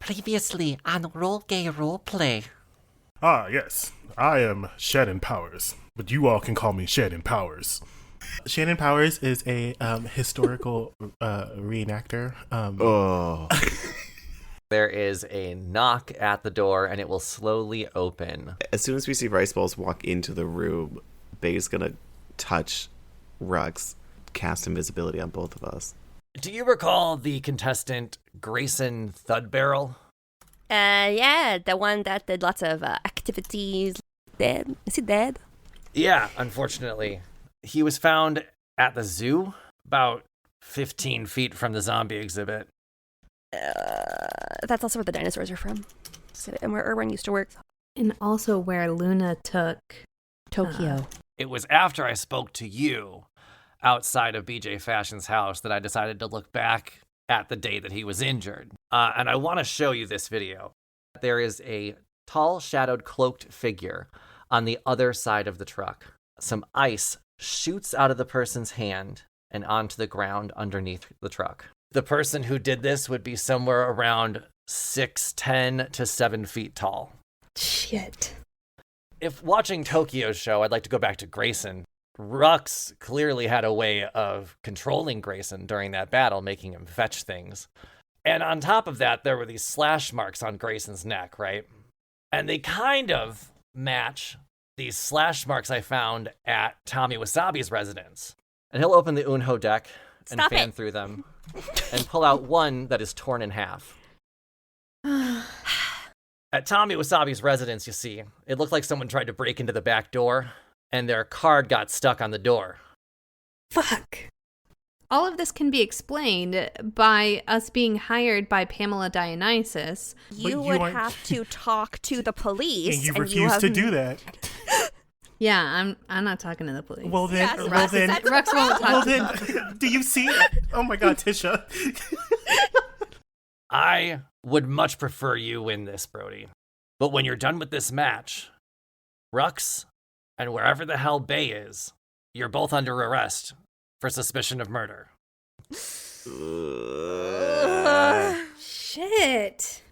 Previously on Roll Gay Roleplay. Ah, yes. I am Shannon Powers, but you all can call me Shannon Powers. Shannon Powers is a historical reenactor. There is a knock at the door, and it will slowly open. As soon as we see Rice Balls walk into the room, Bae's gonna touch Rux, cast invisibility on both of us. Do you recall the contestant Grayson Thudbarrel? Yeah, the one that did lots of activities. Dead? Is he dead? Yeah, unfortunately. He was found at the zoo, about 15 feet from the zombie exhibit. That's also where the dinosaurs are from. And where Erwin used to work. And also where Luna took Tokyo. It was after I spoke to you outside of BJ Fashion's house that I decided to look back at the day that he was injured. And I want to show you this video. There is a tall, shadowed, cloaked figure on the other side of the truck. Some ice shoots out of the person's hand and onto the ground underneath the truck. The person who did this would be somewhere around 6'10" to 7 feet tall. Shit. If watching Tokyo's show, I'd like to go back to Grayson. Rux clearly had a way of controlling Grayson during that battle, making him fetch things. And on top of that, there were these slash marks on Grayson's neck, right? And they kind of match these slash marks I found at Tommy Wasabi's residence. And he'll open the Unho deck and fan through them and pull out one that is torn in half. At Tommy Wasabi's residence, you see, it looked like someone tried to break into the back door, and their card got stuck on the door. Fuck. All of this can be explained by us being hired by Pamela Dionysus. You would have to talk to the police. And you refuse to do that. Yeah, I'm not talking to the police. Well then, Rux won't talk to the police. Do you see? Oh my God, Tisha. I would much prefer you win this, Brody. But when you're done with this match, Rux and wherever the hell Bae is, you're both under arrest for suspicion of murder. Shit.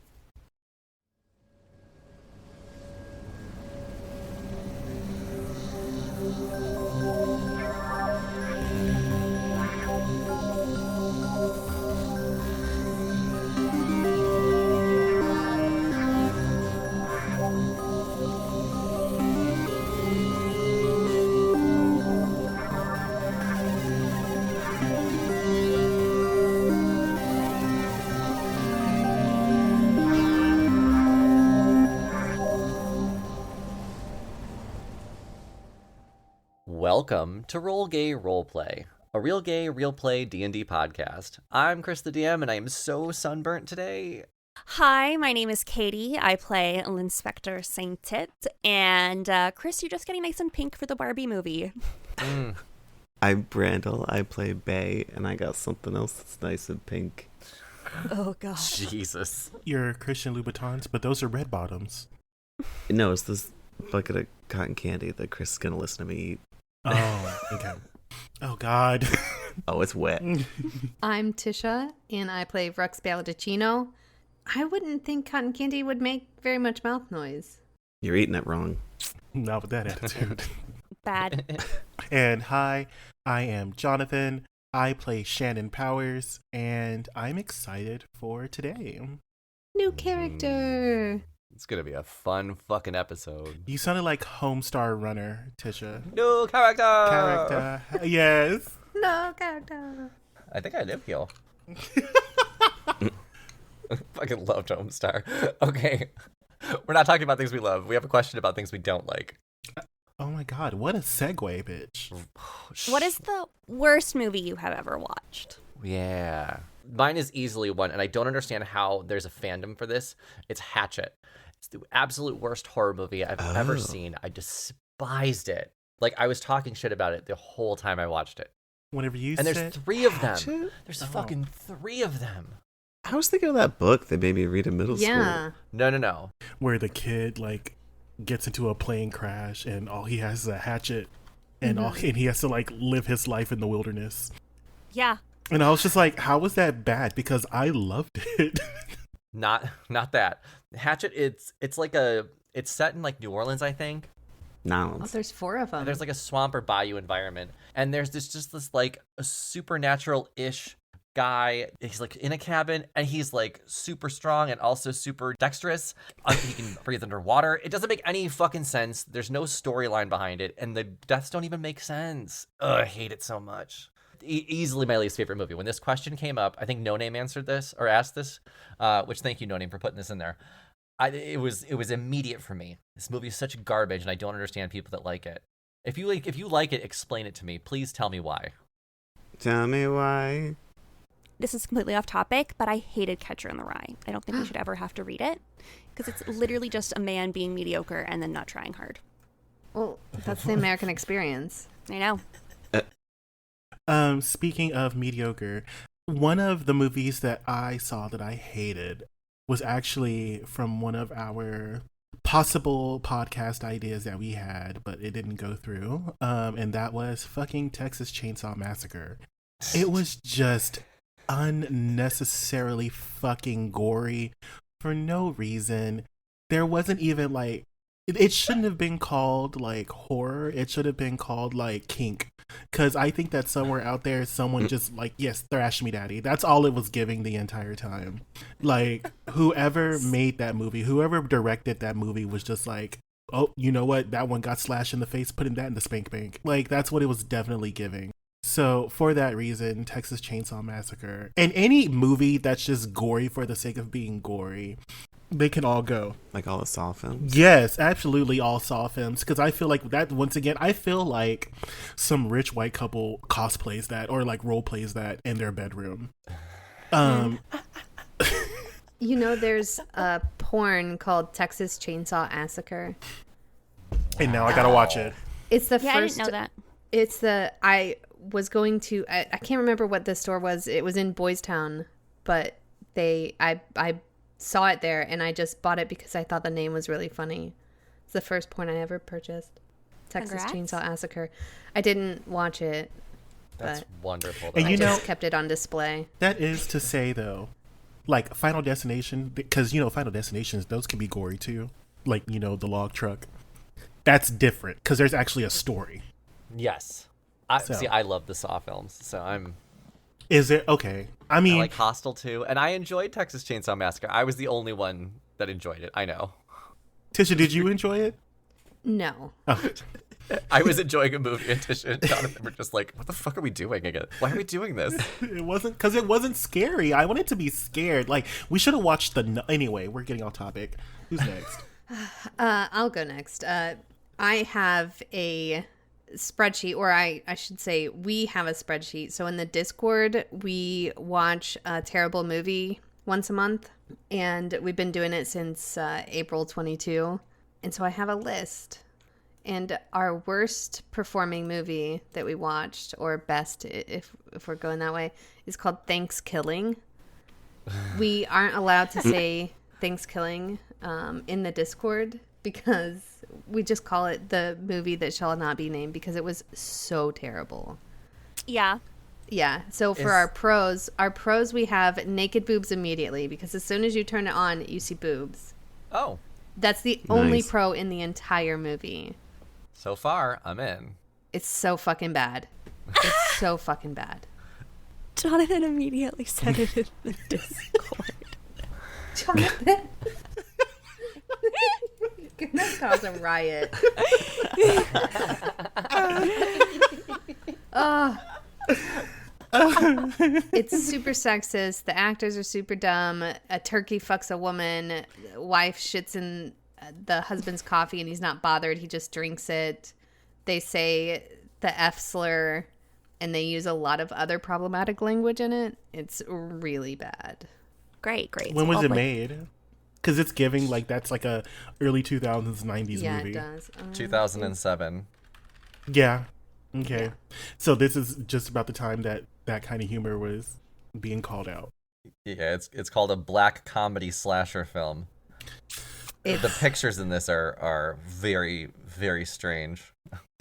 Welcome to Roll Gay Roleplay, a real gay, real play D&D podcast. I'm Chris the DM, and I am so sunburnt today. Hi, my name is Katie. I play L'Inspector Saint Tit. And Chris, you're just getting nice and pink for the Barbie movie. I'm Brandel. I play Bae, and I got something else that's nice and pink. Oh, God. Jesus. You're Christian Louboutins, but those are red bottoms. No, it's this bucket of cotton candy that Chris is gonna listen to me eat. Oh, okay. Oh, God. Oh, it's wet. I'm Tisha, and I play Rux Balladicino. I wouldn't think cotton candy would make very much mouth noise. You're eating it wrong. Not with that attitude. Bad. And hi, I am Jonathan. I play Shannon Powers, and I'm excited for today. New character. It's gonna be a fun fucking episode. You sounded like Homestar Runner, Tisha. New character! Character. Yes. No character. I think I live here. Fucking loved Homestar. Okay. We're not talking about things we love. We have a question about things we don't like. Oh my God, what a segue, bitch. What is the worst movie you have ever watched? Yeah. Mine is easily one, and I don't understand how there's a fandom for this. It's Hatchet. It's the absolute worst horror movie I've ever seen. I despised it. Like, I was talking shit about it the whole time I watched it. Whenever you And said there's 3 of them. Hatchet? There's fucking 3 of them. I was thinking of that book they made me read in middle Yeah. school. No. where the kid like gets into a plane crash and all he has is a hatchet and and he has to like live his life in the wilderness. Yeah. And I was just like, how was that bad? Because I loved it. Not that. Hatchet. It's like it's set in like New Orleans, I think. No. Oh, there's 4 of them. And there's like a swamp or bayou environment, and there's this like a supernatural-ish guy. He's like in a cabin, and he's like super strong and also super dexterous. He can breathe underwater. It doesn't make any fucking sense. There's no storyline behind it, and the deaths don't even make sense. Ugh, I hate it so much. Easily my least favorite movie. When this question came up, I think No Name answered this or asked this, which thank you No Name for putting this in there. It was immediate for me. This movie is such garbage, and I don't understand people that like it. If you like it, explain it to me. Please tell me why. Tell me why. This is completely off topic, but I hated Catcher in the Rye. I don't think we should ever have to read it because it's literally just a man being mediocre and then not trying hard. Well, that's the American experience. I know. Speaking of mediocre, one of the movies that I saw that I hated was actually from one of our possible podcast ideas that we had, but it didn't go through. And that was fucking Texas Chainsaw Massacre. It was just unnecessarily fucking gory for no reason. There wasn't even like, it shouldn't have been called like horror. It should have been called like kink. Because I think that somewhere out there, someone just like, yes, thrash me daddy. That's all it was giving the entire time. Like, whoever made that movie, whoever directed that movie was just like, oh, you know what? That one got slashed in the face, putting that in the spank bank. Like, that's what it was definitely giving. So for that reason, Texas Chainsaw Massacre and any movie that's just gory for the sake of being gory, they can all go. Like all the Saw films? Yes, absolutely all Saw films. Because I feel like that, once again, I feel like some rich white couple cosplays that or like role plays that in their bedroom. You know, there's a porn called Texas Chainsaw Massacre. And now I gotta watch it. It's the Yeah, first. I didn't know that. It's the. I was going to. I can't remember what the store was. It was in Boys Town, but I saw it there and I just bought it because I thought the name was really funny. It's the first porn I ever purchased. Texas Congrats. Chainsaw Massacre. I didn't watch it. That's But wonderful. And I you just know- kept it on display. That is to say, though, like Final Destination, because, you know, Final Destinations, those can be gory too. Like, you know, the log truck. That's different because there's actually a story. Yes. So. I love the Saw films, so Is it? Okay. I mean, I like Hostel too, and I enjoyed Texas Chainsaw Massacre. I was the only one that enjoyed it. I know. Tisha, did you enjoy it? No. Oh. I was enjoying a movie, and Tisha and Jonathan were just like, "What the fuck are we doing again? Why are we doing this?" It wasn't because it wasn't scary. I wanted to be scared. Like, we should have watched the. Anyway, we're getting off topic. Who's next? I'll go next. I have a spreadsheet, or I should say we have a spreadsheet. So in the Discord, we watch a terrible movie once a month, and we've been doing it since April 22. And so I have a list. And our worst performing movie that we watched, or best if we're going that way, is called Thanksgiving. We aren't allowed to say Thanksgiving in the Discord because we just call it the movie that shall not be named because it was so terrible. Yeah. Yeah. So for our pros, we have naked boobs immediately because as soon as you turn it on, you see boobs. Oh, That's the only Nice. pro in the entire movie. so far I'm in. It's so fucking bad. It's so fucking bad. Jonathan immediately said it in the Discord. Jonathan. You're gonna cause a riot. It's super sexist. The actors are super dumb. A turkey fucks a woman. Wife shits in the husband's coffee and he's not bothered. He just drinks it. They say the F slur and they use a lot of other problematic language in it. It's really bad. Great. When So was I'll it play- made? Because it's giving like that's like a early 2000s, 90s Yeah, movie. it does. 2007. Yeah. Okay. So this is just about the time that that kind of humor was being called out. Yeah, it's called a black comedy slasher film. The pictures in this are very, very strange.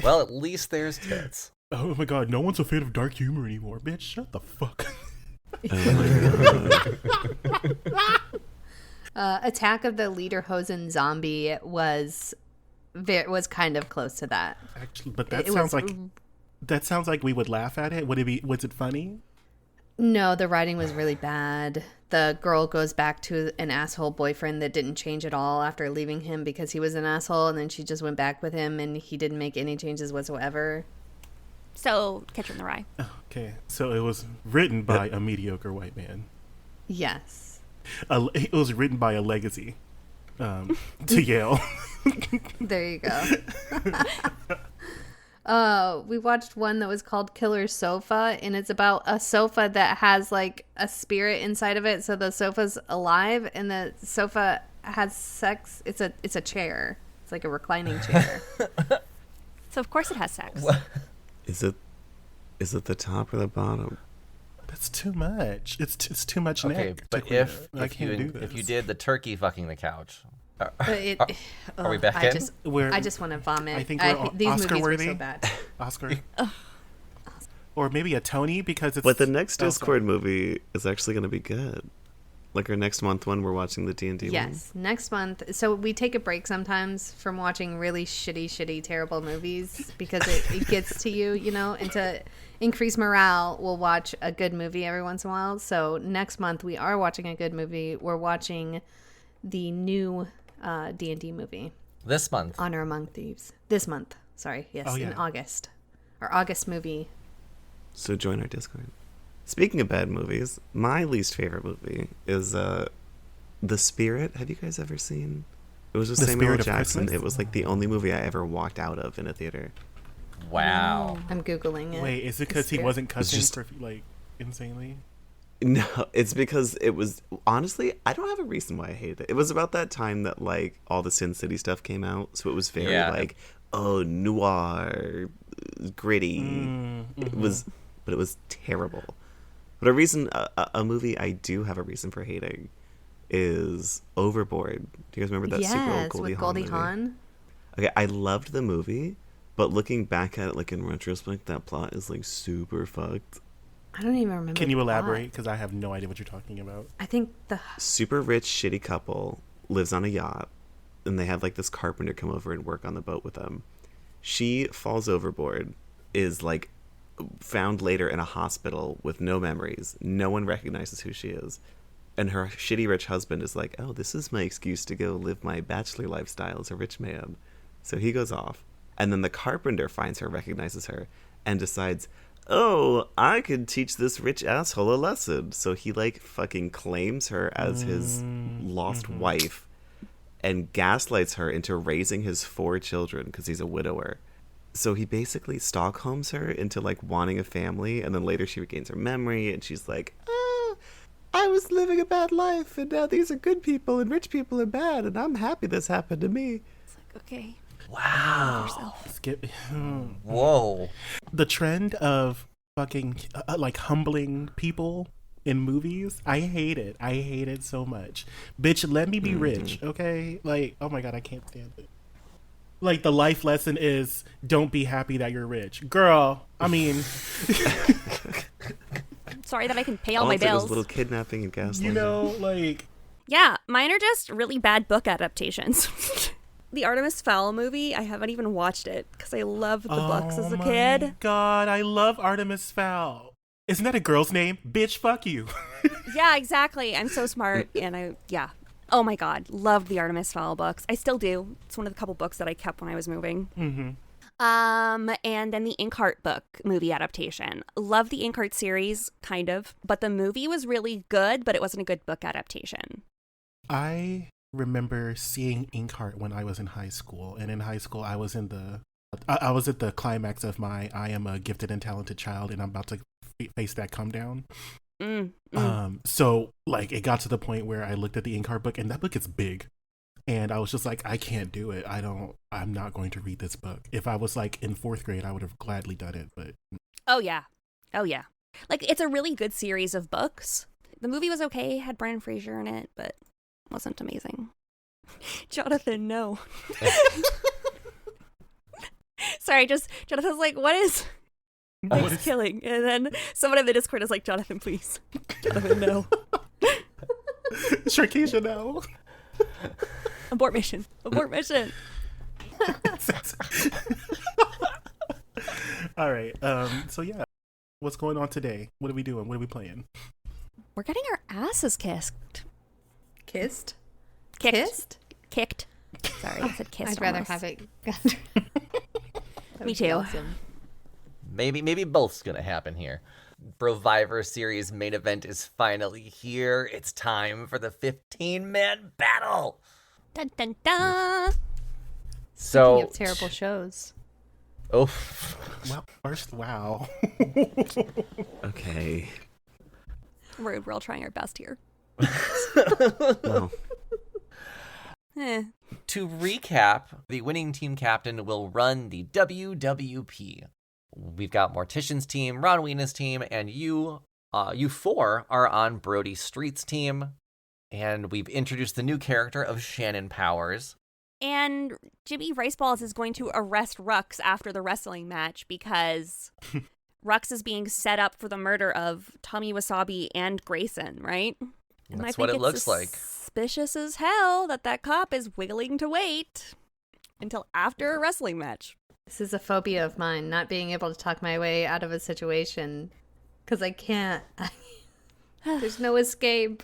Well, at least there's tits. Oh my god, no one's afraid of dark humor anymore. Bitch, shut the fuck. Oh my god. Attack of the Lederhosen Zombie was kind of close to that. Actually, but that sounds like we would laugh at it. Was it funny? No, the writing was really bad. The girl goes back to an asshole boyfriend that didn't change at all after leaving him because he was an asshole, and then she just went back with him and he didn't make any changes whatsoever. So, Catcher in the Rye. Okay, so it was written by a mediocre white man. Yes. It was written by a legacy to Yale. There you go. We watched one that was called Killer Sofa, and it's about a sofa that has like a spirit inside of it. So the sofa's alive, and the sofa has sex. It's a chair. It's like a reclining chair. So of course it has sex. Is it the top or the bottom? That's too much. It's too much Okay, neck. but if you did the turkey fucking the couch, are we back in? I just want to vomit. I think these Oscar movies worthy. were so bad. Oscar. Or maybe a Tony because it's. But the next Oh, Discord movie is actually going to be good. Like our next month one, we're watching the D&D one. Yes, next month. So we take a break sometimes from watching really shitty, terrible movies because it gets to you, you know, and to increase morale, we'll watch a good movie every once in a while. So next month we are watching a good movie. We're watching the new D&D movie. This month. Honor Among Thieves. This month. Sorry. Yes, Oh, yeah. in August. Our August movie. So join our Discord. Speaking of bad movies, my least favorite movie is The Spirit. Have you guys ever seen? It was with The Samuel L. Spirit of Jackson. Christmas? It was like the only movie I ever walked out of in a theater. Wow. I'm Googling it. Wait, is it The because he Spirit. wasn't cussing just- for like insanely? No, it's because it was honestly, I don't have a reason why I hated it. It was about that time that like all the Sin City stuff came out, so it was very like noir, gritty. It was, but it was terrible. But a movie I do have a reason for hating is Overboard. Do you guys remember that super old Goldie with Hawn Goldie movie? Hawn. Okay, I loved the movie, but looking back at it like in retrospect, that plot is like super fucked. I don't even remember. Can you the elaborate? plot. Because I have no idea what you're talking about. I think the Super rich, shitty couple lives on a yacht, and they have like this carpenter come over and work on the boat with them. She falls overboard, is like found later in a hospital with no memories. No one recognizes who she is. And her shitty rich husband is like, oh, this is my excuse to go live my bachelor lifestyle as a rich man. So he goes off. And then the carpenter finds her, recognizes her, and decides, oh, I could teach this rich asshole a lesson. So he like fucking claims her as his lost wife and gaslights her into raising his 4 children because he's a widower. So he basically Stockholms her into like wanting a family, and then later she regains her memory and she's like, oh, I was living a bad life and now these are good people and rich people are bad and I'm happy this happened to me. It's like, okay. Wow. Skip. Whoa. The trend of fucking like humbling people in movies, I hate it. I hate it so much. Bitch, let me be rich, okay? Like, oh my god, I can't stand it. Like, the life lesson is don't be happy that you're rich. Girl, I mean, Sorry that I can pay all my it was bills. a little kidnapping and gaslighting. you know, like, Yeah, mine are just really bad book adaptations. The Artemis Fowl movie, I haven't even watched it because I loved the books as a kid. Oh my god, I love Artemis Fowl. Isn't that a girl's name? Bitch, fuck you. Yeah, exactly. I'm so smart, and yeah. Oh my god, loved the Artemis Fowl books. I still do. It's one of the couple books that I kept when I was moving. Mm-hmm. And then the Inkheart book movie adaptation. Love the Inkheart series, kind of, but the movie was really good, but it wasn't a good book adaptation. I remember seeing Inkheart when I was in high school, and in high school I was at the climax of my I am a gifted and talented child, and I'm about to face that come down. So like it got to the point where I looked at the Inkheart book, and that book is big, and I was just like, I can't do it. I'm not going to read this book. If I was like in 4th grade, I would have gladly done it, but Oh yeah. Like, it's a really good series of books. The movie was okay, had Brendan Fraser in it, but wasn't amazing. Jonathan, no. Sorry, just Jonathan's like, what is killing? And then someone in the Discord is like, Jonathan, please. Jonathan, no. Sharkeisha, no. Abort mission. Abort mission. All right. So yeah, what's going on today? What are we doing? What are we playing? We're getting our asses kissed. Kissed? Kicked. Kissed? Kicked. Sorry, I said kissed. I'd rather almost. have it. Me too. Awesome. Maybe both's gonna happen here. Brovivor Series main event is finally here. It's time for the 15-man battle. Dun dun dun. So Speaking of terrible shows. Oh, Well, first, wow. Okay. We're all trying our best here. Well, to recap, the winning team captain will run the WWP. We've got Mortician's team, Ron Wiena's team, and you four are on Brody Street's team. And we've introduced the new character of Shannon Powers. And Jimmy Riceballs is going to arrest Rux after the wrestling match because Rux is being set up for the murder of Tommy Wasabi and Grayson, right? And That's what it looks like. Suspicious as hell that cop is willing to wait until after a wrestling match. This is a phobia of mine, not being able to talk my way out of a situation. Because I can't. There's no escape.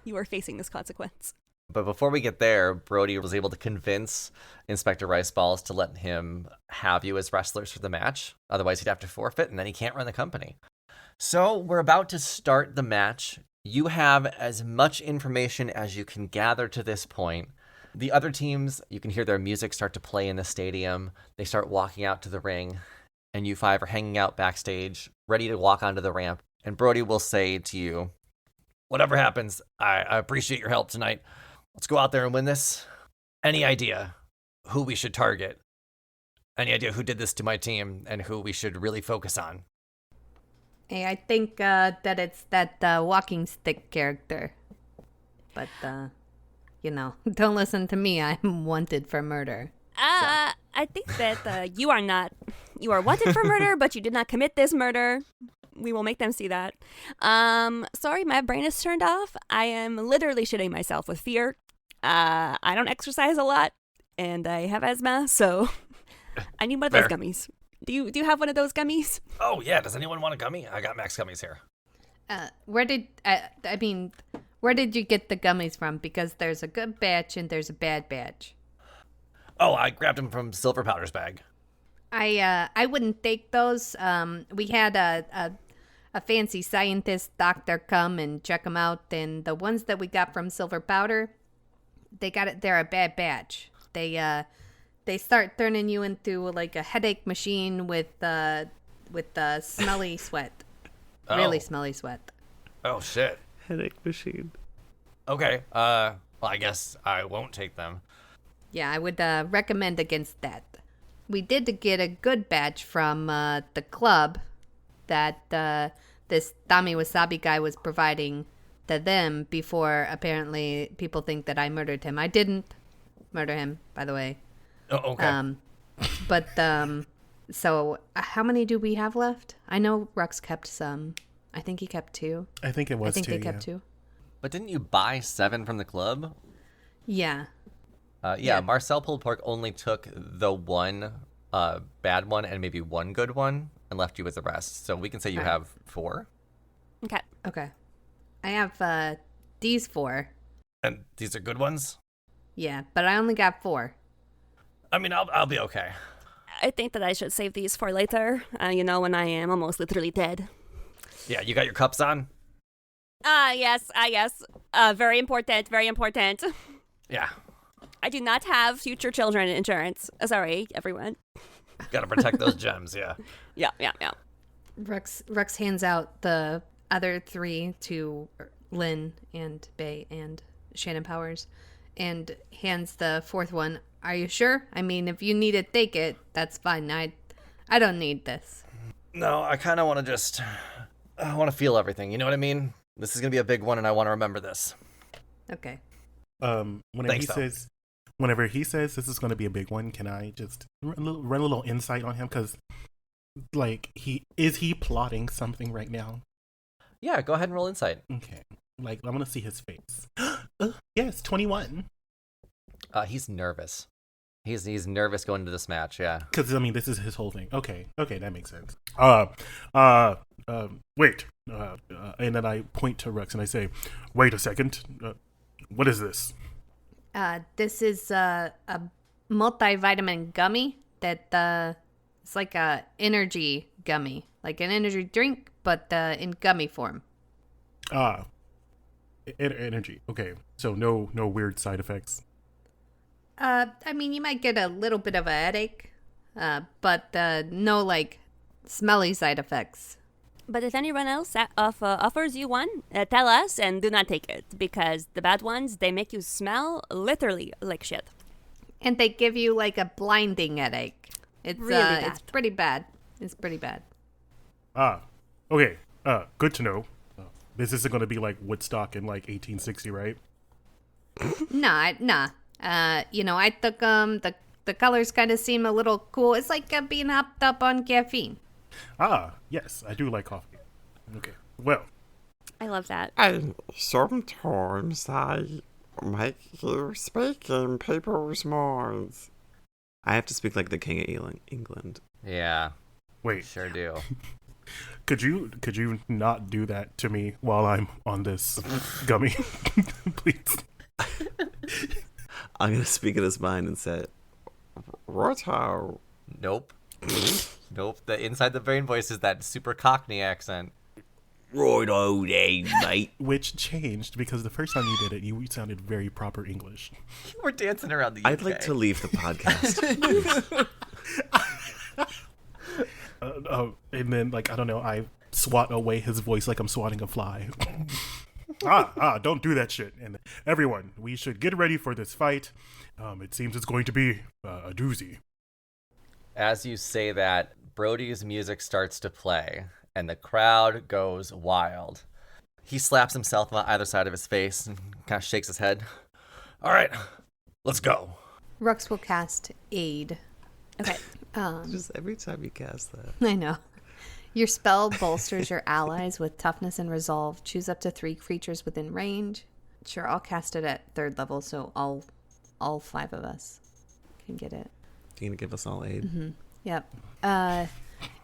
You are facing this consequence. But before we get there, Brody was able to convince Inspector Riceballs to let him have you as wrestlers for the match. Otherwise, he'd have to forfeit, and then he can't run the company. So we're about to start the match. You have as much information as you can gather to this point. The other teams, you can hear their music start to play in the stadium. They start walking out to the ring, and you five are hanging out backstage, ready to walk onto the ramp. And Brody will say to you, "Whatever happens, I appreciate your help tonight. Let's go out there and win this. Any idea who we should target? Any idea who did this to my team and who we should really focus on?" Hey, I think that it's that walking stick character. But, don't listen to me. I'm wanted for murder. I think that you are wanted for murder, but you did not commit this murder. We will make them see that. Sorry, my brain is turned off. I am literally shitting myself with fear. I don't exercise a lot, and I have asthma, so I need one of those Fair. gummies. Do you have one of those gummies? Oh, yeah. Does anyone want a gummy? I got Max gummies here. Where did you get the gummies from? Because there's a good batch and there's a bad batch. Oh, I grabbed them from Silver Powder's bag. I wouldn't take those. We had a fancy scientist doctor come and check them out, and the ones that we got from Silver Powder, they're a bad batch. They start turning you into like a headache machine with smelly sweat. Really smelly sweat. Oh, shit. headache machine. Okay. Well, I guess I won't take them. Yeah, I would recommend against that. We did get a good batch from the club that this Tommy Wasabi guy was providing to them before apparently people think that I murdered him. I didn't murder him, by the way. Oh, okay. So how many do we have left? I know Rux kept some. I think he kept 2. I think it was I think 2, they kept yeah. 2. But didn't you buy 7 from the club? Yeah. Yeah, Marcel Pulled Pork only took the one bad one and maybe one good one and left you with the rest. So we can say you Okay. have 4. Okay. Okay. I have these 4. And these are good ones? Yeah, but I only got 4. I mean, I'll be okay. I think that I should save these for later, when I am almost literally dead. Yeah, you got your cups on? Yes. Very important, very important. Yeah. I do not have future children insurance. Sorry, everyone. Gotta protect those gems, yeah. Yeah. Rux hands out the other 3 to Lynn and Bae and Shannon Powers and hands the 4th one. Are you sure? I mean, if you need it, take it. That's fine. I don't need this. No, I kind of want to I want to feel everything. You know what I mean? This is going to be a big one, and I want to remember this. Okay. Whenever he says this is going to be a big one, can I just run a little insight on him? Because, is he plotting something right now? Yeah, go ahead and roll insight. Okay. I want to see his face. Yes, 21. He's nervous. He's nervous going into this match. Yeah. Because I mean, this is his whole thing. Okay, that makes sense. Wait. And then I point to Rex and I say, "Wait a second. What is this?" This is a multivitamin gummy that it's like a energy gummy, like an energy drink, but in gummy form. Energy. Okay, so no weird side effects. I mean, you might get a little bit of a headache, but no like smelly side effects. But if anyone else offers you one, tell us and do not take it, because the bad ones, they make you smell literally like shit. And they give you like a blinding headache. It's Really bad. It's pretty bad. It's pretty bad. Okay. Good to know. This isn't going to be like Woodstock in like 1860, right? Nah. I took the colors kind of seem a little cool. It's like being hopped up on caffeine. Yes, I do like coffee. Okay, well. I love that. And sometimes I make you speak in people's minds. I have to speak like the king of England. Yeah. Wait, Sure do. could you not do that to me while I'm on this gummy, please? I'm gonna speak in his mind and say, Righto. Nope. Nope. The inside the brain voice is that super Cockney accent. "Righto then, mate." Which changed because the first time you did it, you sounded very proper English. We're dancing around the UK. I'd like to leave the podcast. And then, like, I don't know, I swat away his voice like I'm swatting a fly. Don't do that shit. And everyone, we should get ready for this fight. It seems it's going to be a doozy. As you say that, Brody's music starts to play, and the crowd goes wild. He slaps himself on either side of his face and kind of shakes his head. All right, let's go. Rux will cast Aid. Okay. Just every time you cast that. I know. Your spell bolsters your allies with toughness and resolve. Choose up to 3 creatures within range. Sure, I'll cast it at 3rd level, so all 5 of us can get it. You're gonna give us all aid. Mm-hmm. Yep.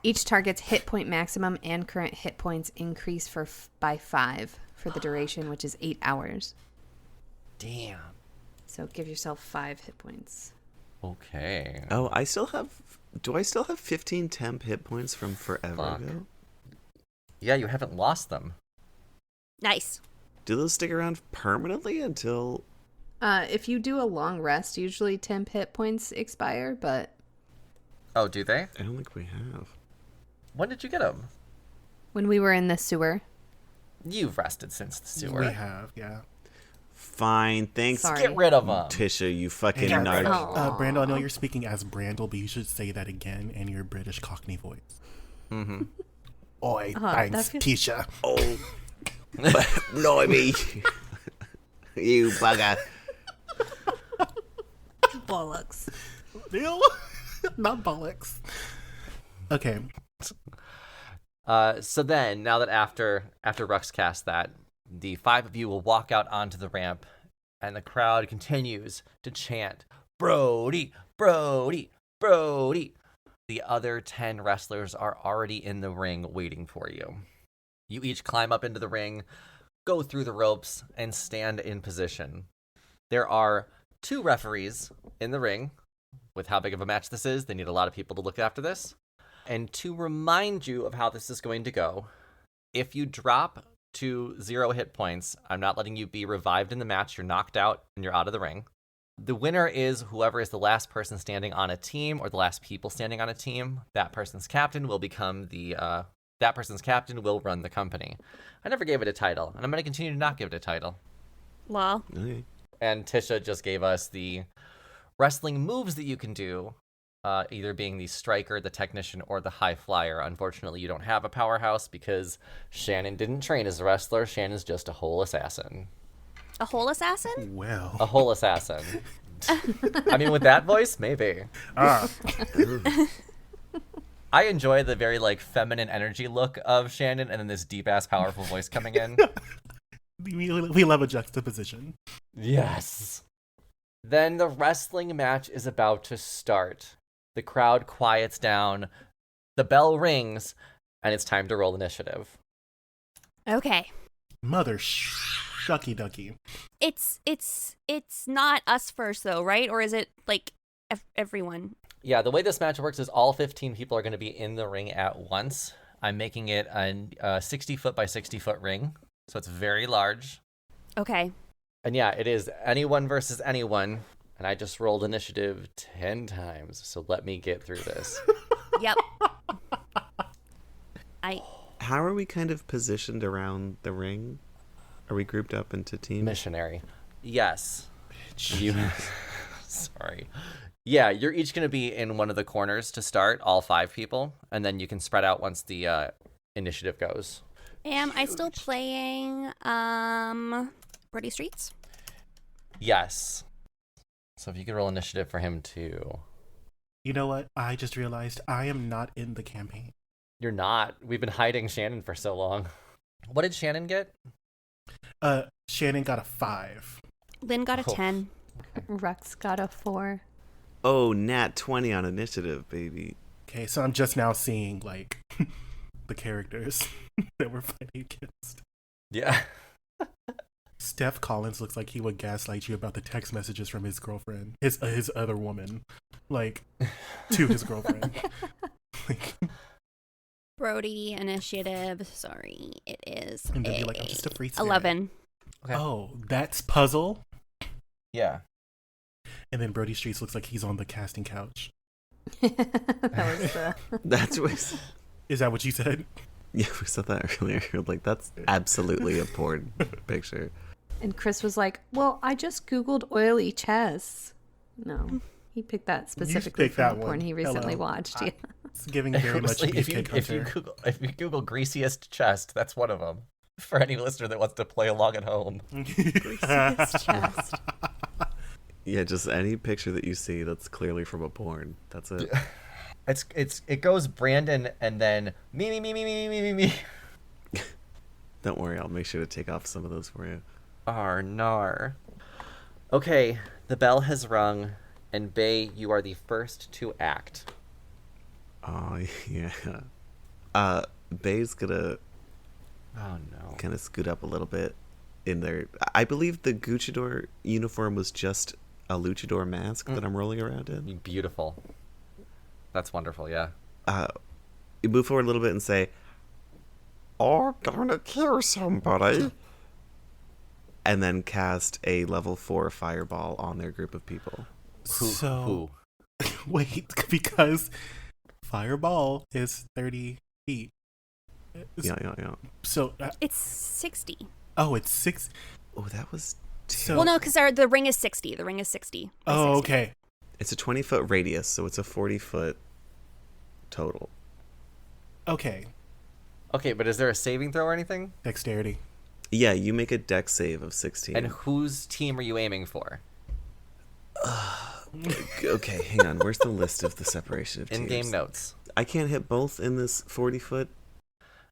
Each target's hit point maximum and current hit points increase by 5 for the duration, which is 8 hours. Damn. So give yourself 5 hit points. Okay. Oh, do I still have 15 temp hit points from forever Fuck. ago? Yeah, you haven't lost them. Nice. Do those stick around permanently until... If you do a long rest, usually temp hit points expire, but Oh, do they? I don't think we have. When did you get them? when we were in the sewer. You've rested since the sewer. We have, yeah. Fine, thanks. Sorry. Get rid of them. Tisha, you fucking Hey, narc. Brandel, I know you're speaking as Brandel, but you should say that again in your British Cockney voice. Mm-hmm. Oi, that thanks, feels- Tisha. Oh, blimey. You bugger. Bollocks. Ew. Not bollocks. Okay. So then, now that after Rux cast that, the 5 of you will walk out onto the ramp, and the crowd continues to chant, Brody, Brody, Brody. The other 10 wrestlers are already in the ring waiting for you. You each climb up into the ring, go through the ropes, and stand in position. There are 2 referees in the ring. With how big of a match this is, they need a lot of people to look after this. And to remind you of how this is going to go, if you drop to 0 hit points, I'm not letting you be revived in the match. You're knocked out and you're out of the ring. The winner is whoever is the last person standing on a team or the last people standing on a team. That person's captain will become that person's captain will run the company. I never gave it a title, and I'm going to continue to not give it a title. Lol. Okay. And Tisha just gave us the wrestling moves that you can do, either being the striker, the technician, or the high flyer. Unfortunately, you don't have a powerhouse because Shannon didn't train as a wrestler. Shannon's just a whole assassin. A whole assassin? Well. A whole assassin. I mean, with that voice, maybe. I enjoy the very, feminine energy look of Shannon and then this deep-ass powerful voice coming in. We love a juxtaposition. Yes. Then the wrestling match is about to start. The crowd quiets down. The bell rings, and it's time to roll initiative. Okay. Mother shucky ducky. It's not us first though, right? Or is it like everyone? Yeah, the way this match works is all 15 people are going to be in the ring at once. I'm making it a 60 foot by 60 foot ring, so it's very large. Okay. And yeah, it is anyone versus anyone. And I just rolled initiative 10 times, so let me get through this. Yep. How are we kind of positioned around the ring? Are we grouped up into teams? Missionary. Yes. You. Sorry. Yeah, you're each going to be in one of the corners to start, all 5 people, and then you can spread out once the initiative goes. Am I still playing Brody Streets? Yes. So if you could roll initiative for him too. You know what? I just realized I am not in the campaign. You're not. We've been hiding Shannon for so long. What did Shannon get? Shannon got a 5. Lynn got a 10. Rex got a 4. Oh, nat 20 on initiative, baby. Okay, so I'm just now seeing like the characters that we're fighting against. Yeah. Steph Collins looks like he would gaslight you about the text messages from his girlfriend, his other woman, like to his girlfriend. Like, Brody initiative. Sorry, it is and then be like, I'm just a free spirit. 11. Okay. Oh, that's puzzle. Yeah. And then Brody Streets looks like he's on the casting couch. That was the... That's what. Is that what you said? Yeah, we said that earlier. Like, that's absolutely a porn picture. And Chris was like, well, I just Googled oily chests. No, he picked that specifically picked from that the porn one. he recently Hello. watched. Yeah. It's giving very much Honestly, Beefcake if you Hunter. Google greasiest chest, that's one of them. For any listener that wants to play along at home. Greasiest chest. Yeah, just any picture that you see that's clearly from a porn. That's it. It goes Brandon and then me. Don't worry, I'll make sure to take off some of those for you. Nar. Okay, the bell has rung, and Bae, you are the first to act. Oh, yeah. Bae's gonna Oh no. kind of scoot up a little bit in there. I believe the Gucciador uniform was just a luchador mask that I'm rolling around in. Beautiful. That's wonderful, yeah. You move forward a little bit and say, I'm gonna kill somebody. and then cast a level 4 fireball on their group of people. So, wait, because Fireball is 30 feet. Yeah. So, It's 60. oh, it's 6. Oh, that was... So, Well, no, because the ring is 60. The ring is 60. by oh, 60. okay. It's a 20-foot radius, so it's a 40-foot total. Okay. Okay, but is there a saving throw or anything? Dexterity. Yeah, you make a dex save of 16. And whose team are you aiming for? Okay, hang on. Where's the list of the separation of tiers? In-game notes. I can't hit both in this 40-foot?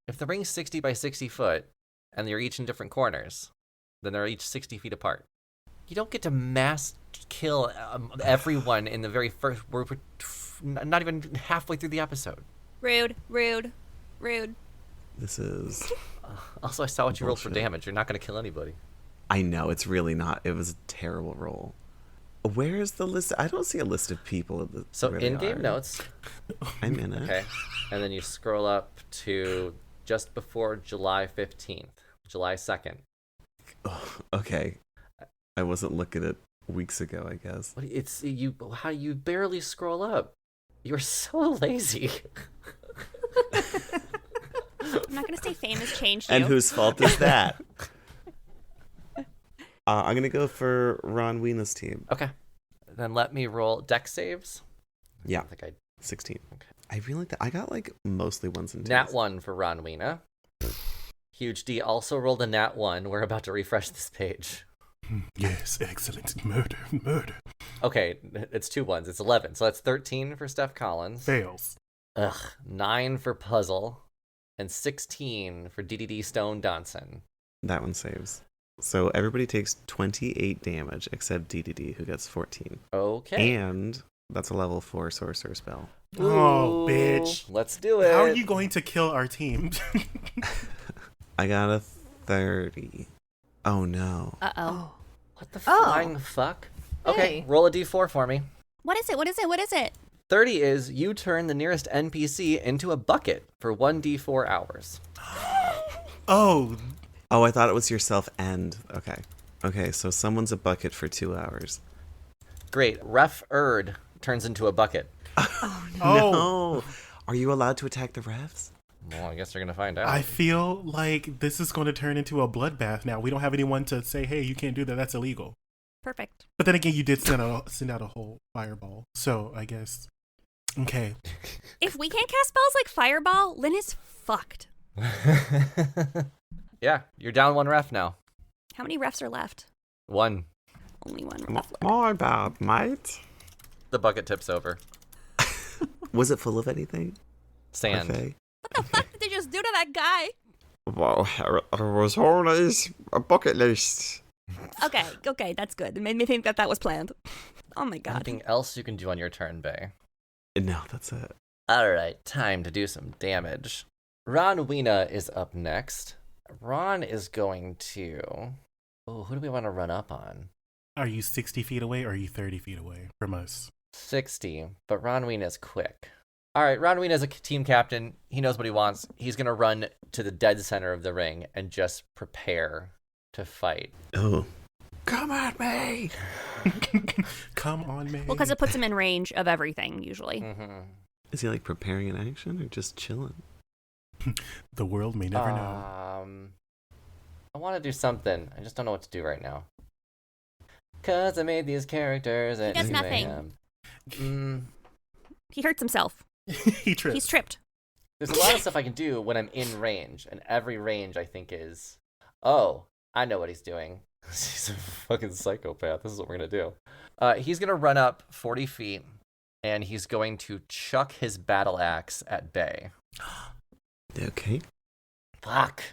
If the ring's 60 by 60 foot, and you're each in different corners, then they're each 60 feet apart. You don't get to mass kill everyone in the very first... We're not even halfway through the episode. Rude. This is... Also, I saw what you rolled for Bullshit. damage. You're not going to kill anybody. I know, it's really not. It was a terrible roll. Where is the list? I don't see a list of people. So where they in-game are. notes. I'm in it. Okay. And then you scroll up to just before July 15th. July 2nd. Oh, okay. I wasn't looking at weeks ago, I guess. What, it's you. How you barely scroll up. You're so lazy. I'm not going to say fame has changed you. And whose fault is that? I'm going to go for Ron Wiena's team. Okay. Then let me roll dex saves. Yeah, I think I 16. Okay. I really like that. I got like mostly ones and twos. nat 1 for Ron Weena. Huge D also rolled a nat 1. We're about to refresh this page. Yes, excellent. Murder. Okay, it's 2 1s. It's 11. So that's 13 for Steph Collins. Fails. 9 for Puzzle. And 16 for DDD Stone Donson. That one saves. So everybody takes 28 damage except DDD, who gets 14. Okay. And that's a level 4 sorcerer spell. Oh, Ooh, bitch. Let's do it. How are you going to kill our team? I got a 30. Oh no. Uh-oh. What the Oh. flying fuck? Okay, Hey. roll a d4 for me. What is it? What is it? What is it? 30 is you turn the nearest NPC into a bucket for 1d4 hours. Oh, Oh, I thought it was yourself and. Okay. Okay, so someone's a bucket for 2 hours. Great. Ref Erd turns into a bucket. oh. No. Are you allowed to attack the refs? Well, I guess you're going to find out. I feel like this is going to turn into a bloodbath now. We don't have anyone to say, hey, you can't do that. That's illegal. Perfect. But then again, you did send out a whole fireball. So I guess. Okay. If we can't cast spells like Fireball, Lynn is fucked. Yeah, you're down 1 ref now. How many refs are left? 1. Only one M- ref left. My bad, mate. The bucket tips over. Was it full of anything? Sand. Okay. What the fuck did they just do to that guy? Well, it was always a bucket list. Okay, that's good. It made me think that was planned. Oh my god. Anything else you can do on your turn, Bae? No, that's it. Alright, time to do some damage. Ron Weena is up next. Ron is going to... Oh, who do we want to run up on? Are you 60 feet away or are you 30 feet away from us? 60, but Ron Weena is quick. Alright, Ron Weena is a team captain. He knows what he wants. He's going to run to the dead center of the ring and just prepare to fight. Oh. Come at me. Come on, man. Well, because it puts him in range of everything, usually. Mm-hmm. Is he like preparing an action or just chilling? The world may never know. I want to do something. I just don't know what to do right now. Cause I made these characters and does here I nothing. am. He hurts himself. He tripped. He's tripped. There's a lot of stuff I can do when I'm in range, and every range I think is, oh, I know what he's doing. He's a fucking psychopath. This is what we're gonna do. He's gonna run up 40 feet, and he's going to chuck his battle axe at Bae. Okay. Fuck.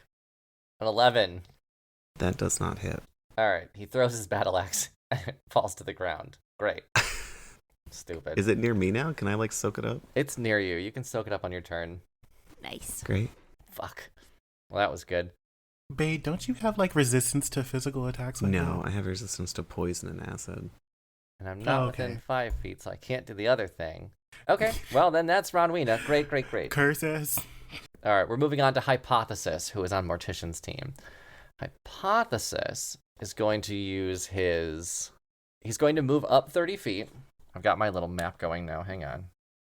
An 11. That does not hit. All right, he throws his battle axe and it falls to the ground. Great. Stupid. Is it near me now? Can I like soak it up? It's near you. You can soak it up on your turn. Nice. Great. Fuck. Well, that was good. Babe, don't you have like resistance to physical attacks? Like No, that? I have resistance to poison and acid. And I'm not Okay. within 5 feet, so I can't do the other thing. Okay, well, then that's Ron Weena. Great, great, great. Curses. All right, we're moving on to Hypothesis, who is on Mortician's team. Hypothesis is going to use his... He's going to move up 30 feet. I've got my little map going now. Hang on.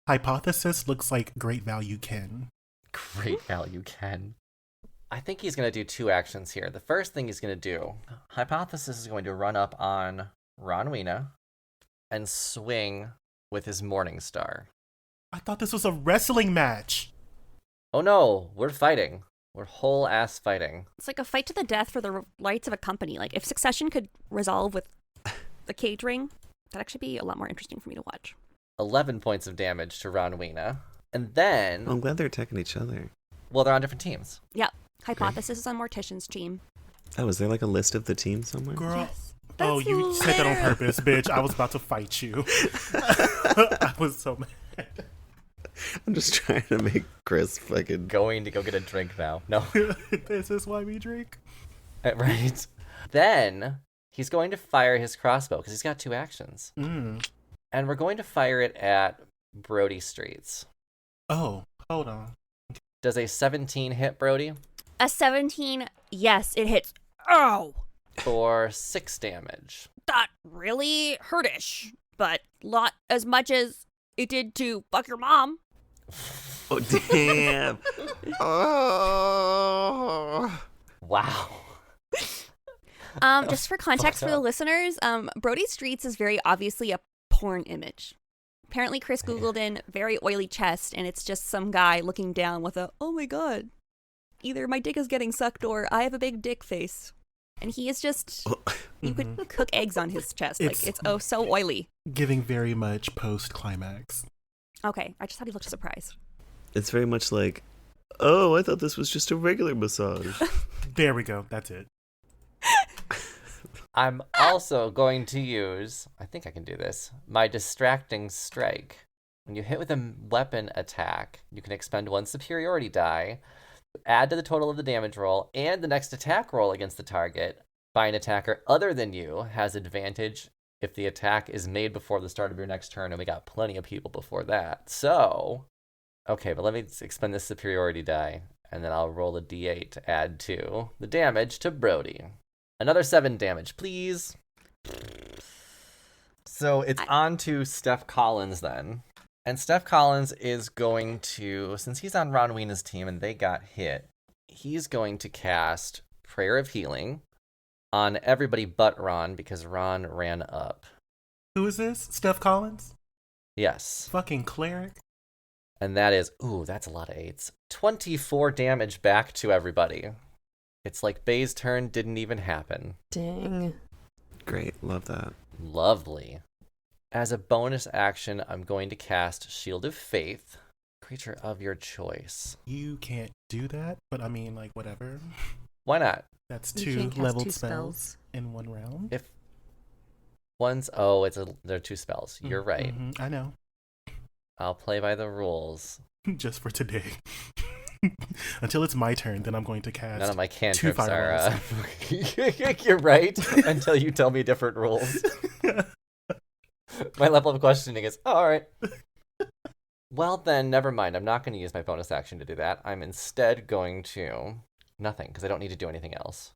Hypothesis looks like great value Ken. Great value, Ken. I think he's going to do 2 actions here. The first thing he's going to do, Hypothesis is going to run up on Ron Weena and swing with his Morning Star. I thought this was a wrestling match. Oh no, we're fighting. We're whole ass fighting. It's like a fight to the death for the rights of a company. Like, if Succession could resolve with the cage ring, that'd actually be a lot more interesting for me to watch. 11 points of damage to Ron Weena. And then, I'm glad they're attacking each other. well, they're on different teams. Yep. Hypothesis is on Mortician's team. Oh, is there like a list of the team somewhere? Girl. Yes. Oh, That's you said that on hilarious. purpose, bitch. I was about to fight you. I was so mad. I'm just trying to make Chris fucking... Going to go get a drink now. No. This is why we drink. Right. Then, he's going to fire his crossbow, because he's got 2 actions. And we're going to fire it at Brody Streets. Oh, hold on. Does a 17 hit Brody? A 17, yes, it hits. Oh! For 6 damage. That really hurtish, but not as much as it did to fuck your mom. Oh, damn. Oh. Wow. Just for context for the listeners, Brody Streets is very obviously a porn image. Apparently, Chris Googled in very oily chest, and it's just some guy looking down with a, oh my god, either my dick is getting sucked or I have a big dick face. And he is just, you could cook eggs on his chest. It's- Like, it's oh so oily. Giving very much post-climax. Okay, I just thought he looked surprised. It's very much like, oh, I thought this was just a regular massage. There we go. That's it. I'm also going to use, I think I can do this, my distracting strike. When you hit with a weapon attack, you can expend 1 superiority die, add to the total of the damage roll, and the next attack roll against the target by an attacker other than you has advantage if the attack is made before the start of your next turn, and we got plenty of people before that. So, okay, but let me expend this superiority die, and then I'll roll a d8 to add to the damage to Brody. Another 7 damage, please. So it's on to Steph Collins then. And Steph Collins is going to, since he's on Ron Wiena's team and they got hit, he's going to cast Prayer of Healing on everybody but Ron because Ron ran up. Who is this? Steph Collins? Yes. Fucking cleric. And that is, ooh, that's a lot of 8s. 24 damage back to everybody. It's like Bae's turn didn't even happen. Dang. Great, love that. Lovely. As a bonus action, I'm going to cast Shield of Faith. Creature of your choice. You can't do that, but I mean, like, whatever. Why not? That's You 2 can't cast leveled 2 spells in 1 round. If they're 2 spells. You're right. Mm-hmm, I know. I'll play by the rules. Just for today. Until it's my turn, then I'm going to cast None of my 2 cantrips are. fireballs. You're right. Until you tell me different rules. My level of questioning is, oh, all right. Well, then, never mind. I'm not going to use my bonus action to do that. I'm instead going to nothing, because I don't need to do anything else.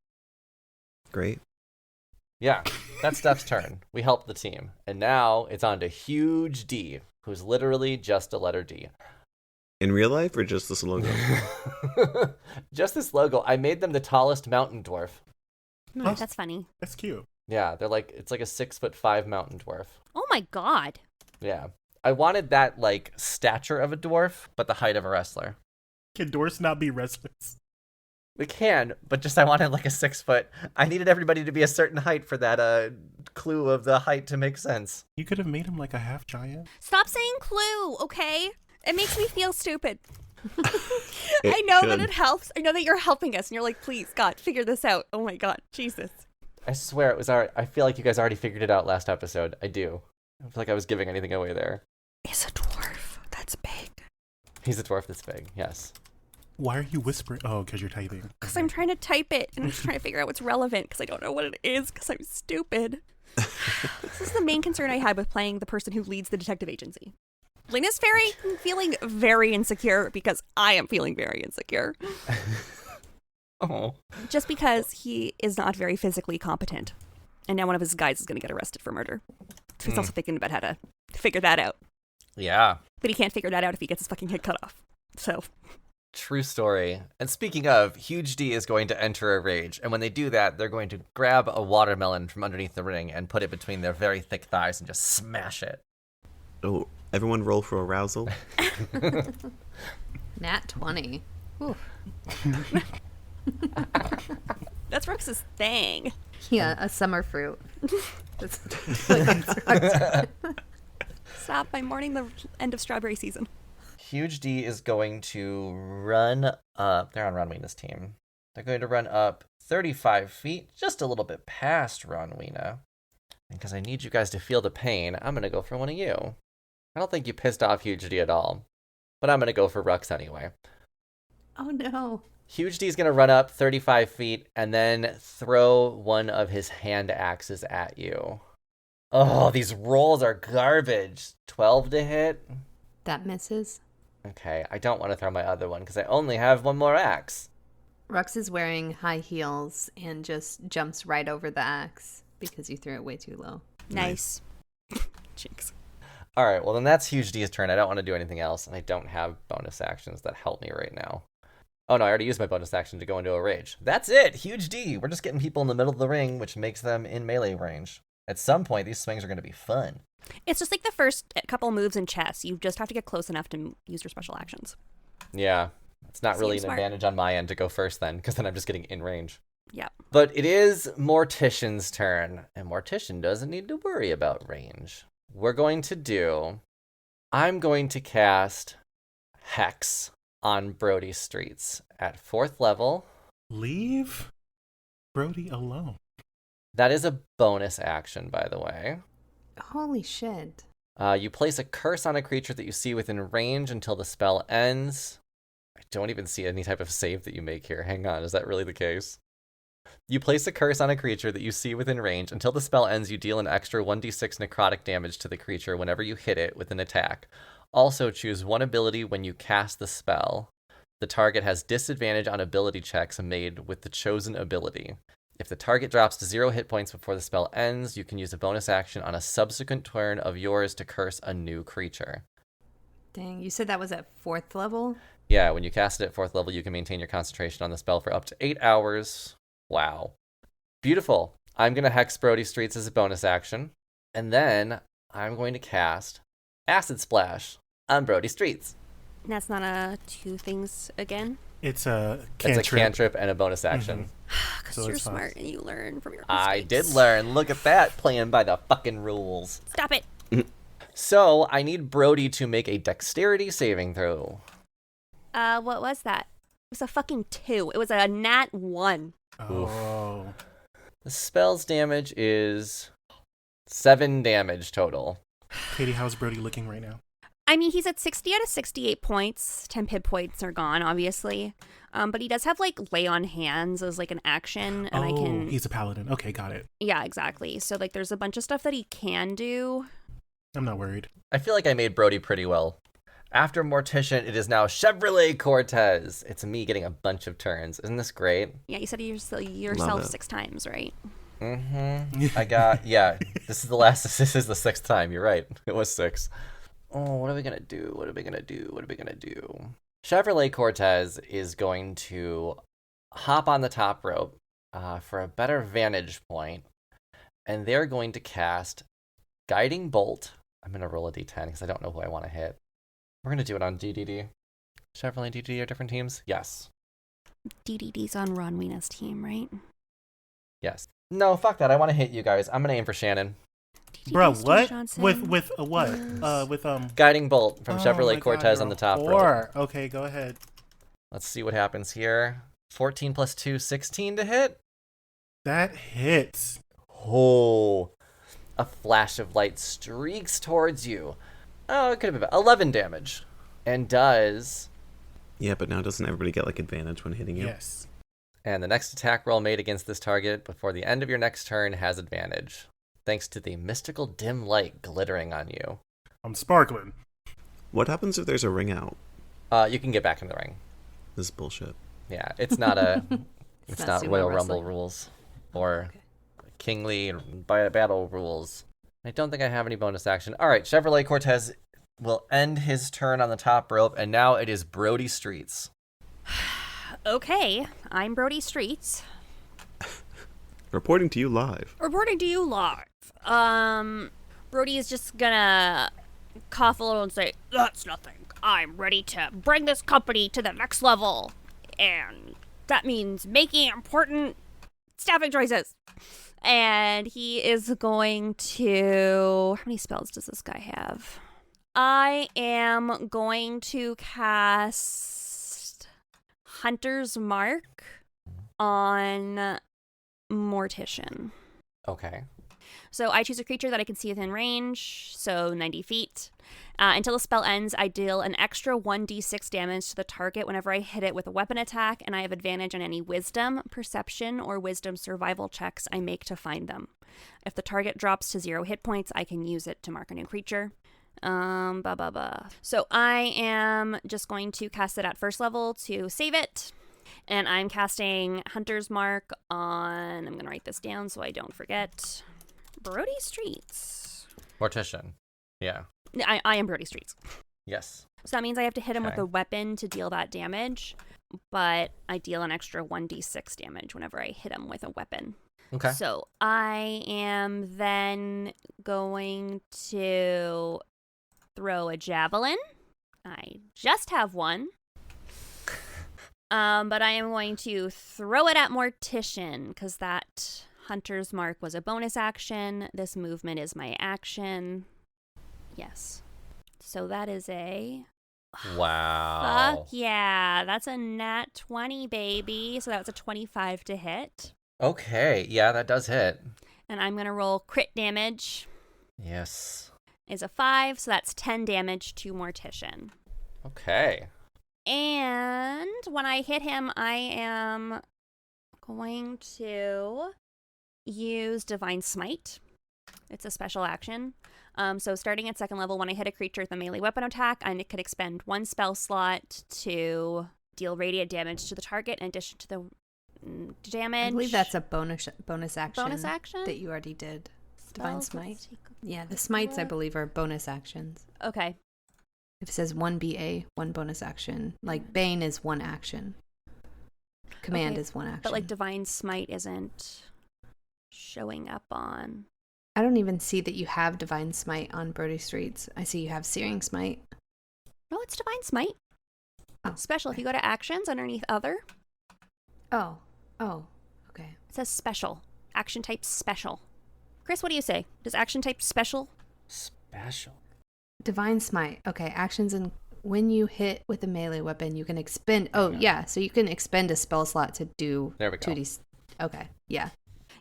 Great. Yeah, that's Steph's turn. We helped the team. And now it's on to Huge D, who's literally just a letter D. In real life or just this logo? Just this logo. I made them the tallest mountain dwarf. Nice. That's funny. That's cute. Yeah, it's like a 6'5" mountain dwarf. Oh my god. Yeah. I wanted that, like, stature of a dwarf, but the height of a wrestler. Can dwarfs not be wrestlers? We can, but just I wanted, like, a 6 foot. I needed everybody to be a certain height for that clue of the height to make sense. You could have made him like a half giant. Stop saying clue, okay? It makes me feel stupid. I know that it helps. I know that you're helping us, and you're like, please, God, figure this out. Oh my God, Jesus. I swear it was already. I feel like you guys already figured it out last episode. I do. I feel like I was giving anything away there. He's a dwarf. That's big. He's a dwarf this big, yes. Why are you whispering? Oh, because you're typing. Because I'm trying to type it, and I'm just trying to figure out what's relevant, because I don't know what it is, because I'm stupid. This is the main concern I had with playing the person who leads the detective agency. Lena's feeling very insecure because I am feeling very insecure. Oh. Just because he is not very physically competent. And now one of his guys is going to get arrested for murder. So he's also thinking about how to figure that out. Yeah. But he can't figure that out if he gets his fucking head cut off. So. True story. And speaking of, Huge D is going to enter a rage. And when they do that, they're going to grab a watermelon from underneath the ring and put it between their very thick thighs and just smash it. Oh, everyone roll for arousal. Nat 20. Ooh. That's Rux's thing. Yeah, a summer fruit. Stop, I'm mourning the end of strawberry season. Huge D is going to run up. They're on Ron Wiena's team. They're going to run up 35 feet, just a little bit past Ron Wiena. And because I need you guys to feel the pain, I'm going to go for one of you. I don't think you pissed off Huge D at all. But I'm going to go for Rux anyway. Oh no. Huge D is going to run up 35 feet and then throw one of his hand axes at you. Oh, these rolls are garbage. 12 to hit? That misses. Okay, I don't want to throw my other one because I only have one more axe. Rux is wearing high heels and just jumps right over the axe because you threw it way too low. Nice. Jinx. All right, well, then that's Huge D's turn. I don't want to do anything else, and I don't have bonus actions that help me right now. Oh, no, I already used my bonus action to go into a rage. That's it! Huge D! We're just getting people in the middle of the ring, which makes them in melee range. At some point, these swings are going to be fun. It's just like the first couple moves in chess. You just have to get close enough to use your special actions. Yeah, it's not really Seems an smart. advantage on my end to go first then, because then I'm just getting in range. Yeah. But it is Mortician's turn, and Mortician doesn't need to worry about range. I'm going to cast Hex on Brody Streets at 4th level. Leave Brody alone. That is a bonus action, by the way. Holy shit. You place a curse on a creature that you see within range until the spell ends. I don't even see any type of save that you make here. Hang on, is that really the case? You place a curse on a creature that you see within range. Until the spell ends, you deal an extra 1d6 necrotic damage to the creature whenever you hit it with an attack. Also, choose one ability when you cast the spell. The target has disadvantage on ability checks made with the chosen ability. If the target drops to 0 hit points before the spell ends, you can use a bonus action on a subsequent turn of yours to curse a new creature. Dang, you said that was at 4th level? Yeah, when you cast it at 4th level, you can maintain your concentration on the spell for up to 8 hours. Wow. Beautiful. I'm going to Hex Brody Streets as a bonus action. And then I'm going to cast Acid Splash on Brody Streets. That's not a 2 things again. It's a cantrip. It's a cantrip and a bonus action. Because So you're it's fine. smart and you learn from your mistakes. I did learn. Look at that. Playing by the fucking rules. Stop it. So I need Brody to make a dexterity saving throw. What was that? It was a fucking 2. It was a nat 1. Oh. The spell's damage is 7 damage total. Katie, how's Brody looking right now? I mean, he's at 60 out of 68 points. 10 hit points are gone, obviously. But he does have, like, lay on hands as, like, an action. And I can... he's a paladin. Okay, got it. Yeah, exactly. So, like, there's a bunch of stuff that he can do. I'm not worried. I feel like I made Brody pretty well. After Mortician, it is now Chevrolet Cortez. It's me getting a bunch of turns. Isn't this great? Yeah, you said yourself Love it. 6 times, right? Mm-hmm. I got, yeah, this is the 6th time. You're right. It was 6. Oh, what are we going to do? What are we going to do? What are we going to do? Chevrolet Cortez is going to hop on the top rope for a better vantage point, and they're going to cast Guiding Bolt. I'm going to roll a d10 because I don't know who I want to hit. We're going to do it on DDD. Chevrolet and DDD are different teams? Yes. DDD's on Ron Wiena's team, right? Yes. No, fuck that. I want to hit you guys. I'm going to aim for Shannon. Bro, DDD's what? Johnson. With what? With Guiding Bolt from Oh Chevrolet my God, Cortez you're on a the top rope. whore. Okay, go ahead. Let's see what happens here. 14 plus 2, 16 to hit. That hits. Oh. A flash of light streaks towards you. Oh, it could have been 11 damage. And does... Yeah, but now doesn't everybody get like advantage when hitting you? Yes. And the next attack roll made against this target before the end of your next turn has advantage, thanks to the mystical dim light glittering on you. I'm sparkling. What happens if there's a ring out? You can get back in the ring. This is bullshit. Yeah, it's not a... it's not not sumo Royal wrestling. Rumble rules or Kingly battle rules. I don't think I have any bonus action. All right, Chevrolet Cortez will end his turn on the top rope, and now it is Brody Streets. Okay, I'm Brody Streets. Reporting to you live. Reporting to you live. Brody is just gonna cough a little and say, "That's nothing. I'm ready to bring this company to the next level. And that means making important staffing choices." And he is going to... How many spells does this guy have? I am going to cast Hunter's Mark on Mortician. Okay. So I choose a creature that I can see within range, so 90 feet. Until the spell ends, I deal an extra 1d6 damage to the target whenever I hit it with a weapon attack, and I have advantage on any wisdom, perception, or wisdom survival checks I make to find them. If the target drops to 0 hit points, I can use it to mark a new creature. So I am just going to cast it at first level to save it. And I'm casting Hunter's Mark on... I'm going to write this down so I don't forget... Brody Streets. Mortician. Yeah. I am Brody Streets. Yes. So that means I have to hit him with Okay. a weapon to deal that damage, but I deal an extra 1d6 damage whenever I hit him with a weapon. Okay. So I am then going to throw a javelin. I just have one. But I am going to throw it at Mortician because that Hunter's Mark was a bonus action. This movement is my action. Yes. So that is a... Wow. Fuck yeah. That's a nat 20, baby. So that's a 25 to hit. Okay, yeah, that does hit. And I'm going to roll crit damage. Yes. Is a 5, so that's 10 damage to Mortician. Okay. And when I hit him, I am going to use Divine Smite. It's a special action. So starting at 2nd level, when I hit a creature with a melee weapon attack, I could expend 1 spell slot to deal radiant damage to the target in addition to the damage. I believe that's a bonus action. Bonus action? That you already did. Divine Spells, Smite. let's take a Yeah, the smites, I look. believe, are bonus actions. Okay. If it says 1 BA, 1 bonus action. Like, Bane is 1 action. Command Okay, is 1 action. But like Divine Smite isn't showing up on. I don't even see that you have Divine Smite on Brody Streets. I see you have Searing Smite. No, it's Divine Smite. Oh, Special. If okay. you go to actions underneath other, Oh, okay. it says special. Action type special. Chris, what do you say? Does action type special? Special. Divine Smite. Okay, actions and when you hit with a melee weapon, you can expend. Oh, yeah. So you can expend a spell slot to do There we go. 2d. Okay, yeah.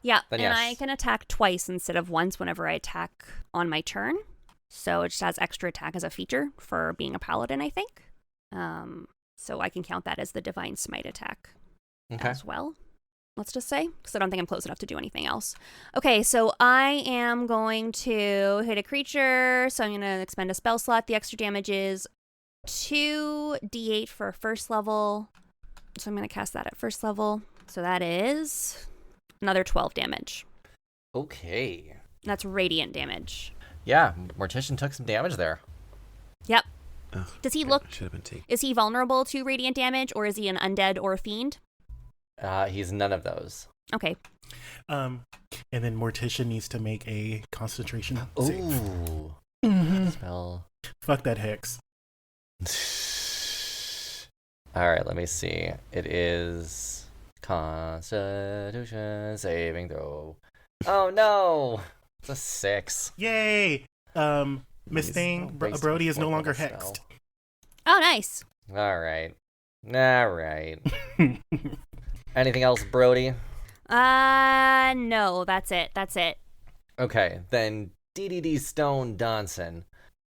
Yeah, Then and yes. I can attack twice instead of once whenever I attack on my turn. So it just has extra attack as a feature for being a paladin, I think. So I can count that as the Divine Smite attack Okay. as well. Let's just say, because I don't think I'm close enough to do anything else. Okay, so I am going to hit a creature. So I'm going to expend a spell slot. The extra damage is 2d8 for 1st level. So I'm going to cast that at 1st level. So that is another 12 damage. Okay. That's radiant damage. Yeah, Mortician took some damage there. Yep. Ugh, Does he good. look... Should have been taken. Is he vulnerable to radiant damage, or is he an undead or a fiend? He's none of those. Okay. And then Mortician needs to make a concentration save. Ooh. Mhm. Spell. Fuck that hex. All right, let me see. It is Constitution saving throw. Oh no! It's a 6. Yay! Miss Nice. Thing, Don't waste Brody is one no longer level spell. hexed. Oh, nice. All right. Anything else, Brody? No, that's it. Okay, then DDD Stone Donson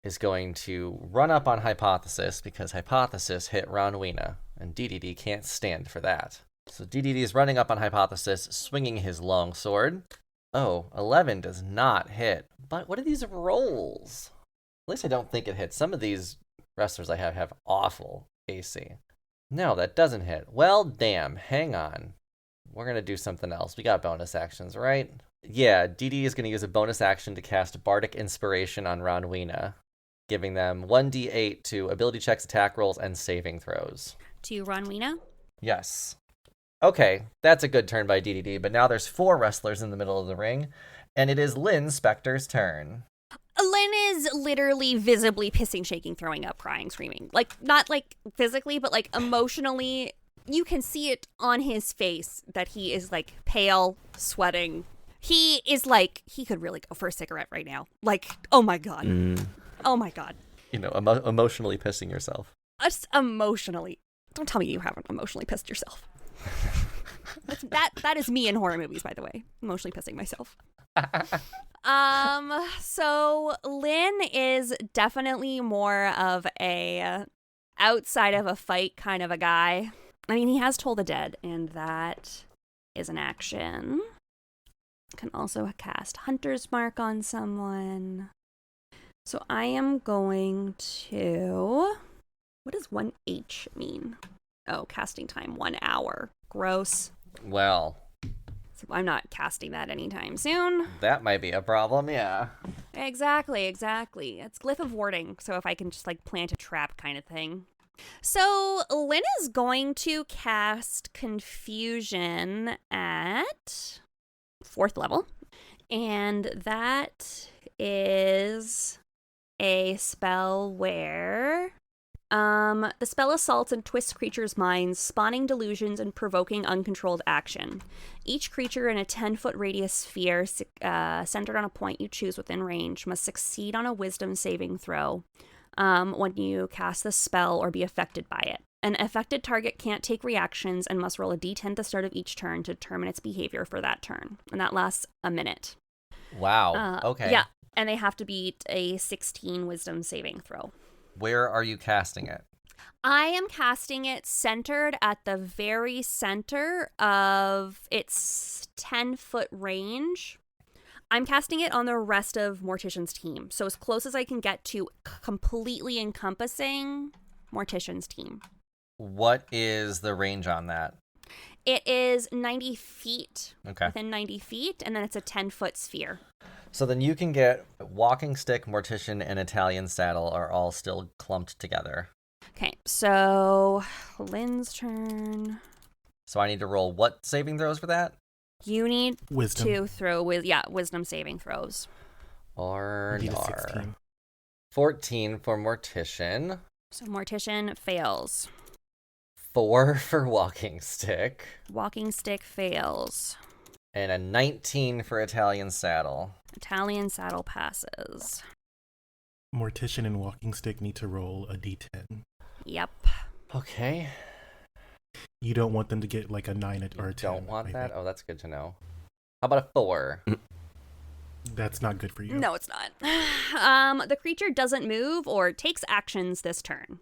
is going to run up on Hypothesis because Hypothesis hit Ronwina, and DDD can't stand for that. So DDD is running up on Hypothesis, swinging his long sword. Oh, 11 does not hit. But what are these rolls? At least I don't think it hits. Some of these wrestlers I have awful AC. No, that doesn't hit. Well, damn, hang on. We're going to do something else. We got bonus actions, right? Yeah, DD is going to use a bonus action to cast Bardic Inspiration on Ronwina, giving them 1d8 to ability checks, attack rolls, and saving throws. To Ronwina. Yes. Okay, that's a good turn by DDD, but now there's 4 wrestlers in the middle of the ring, and it is Lynn Spector's turn. Lynn is literally visibly pissing, shaking, throwing up, crying, screaming. Like, not like physically, but like emotionally. You can see it on his face that he is like pale, sweating. He is like, he could really go for a cigarette right now. Like, oh my God. Oh my God. You know, emotionally pissing yourself. Just emotionally. Don't tell me you haven't emotionally pissed yourself. That is me in horror movies, by the way. Emotionally pissing myself. So Lynn is definitely more of a outside of a fight kind of a guy. I mean, he has Toll the Dead, and that is an action. Can also cast Hunter's Mark on someone. So I am going to... What does 1H mean? Oh, casting time, 1 hour. Gross. Well, So I'm not casting that anytime soon. that might be a problem, yeah. Exactly. It's Glyph of Warding, so if I can just like plant a trap kind of thing. So Lynn is going to cast Confusion at 4th level, and that is a spell where the spell assaults and twists creatures' minds, spawning delusions and provoking uncontrolled action. Each creature in a 10-foot radius sphere centered on a point you choose within range must succeed on a wisdom saving throw when you cast the spell or be affected by it. An affected target can't take reactions and must roll a d10 at the start of each turn to determine its behavior for that turn. And that lasts a minute. Wow. Okay. Yeah, and they have to beat a 16 wisdom saving throw. Where are you casting it? I am casting it centered at the very center of its 10-foot range. I'm casting it on the rest of Mortician's team, so as close as I can get to completely encompassing Mortician's team. What is the range on that? It is 90 feet, Okay. within 90 feet, and then it's a 10-foot sphere. So then you can get Walking Stick, Mortician, and Italian Saddle are all still clumped together. Okay, so Lynn's turn. So I need to roll what saving throws for that? You need Wisdom. to throw wisdom saving throws. Or You need a yar. 16. 14 for Mortician. So Mortician fails. 4 for Walking Stick. Walking Stick fails. And a 19 for Italian Saddle. Italian Saddle passes. Mortician and Walking Stick need to roll a d10. Yep. Okay. You don't want them to get like a 9 or a 10. Don't want maybe. that? Oh, that's good to know. How about a 4? That's not good for you. No, it's not. The creature doesn't move or takes actions this turn.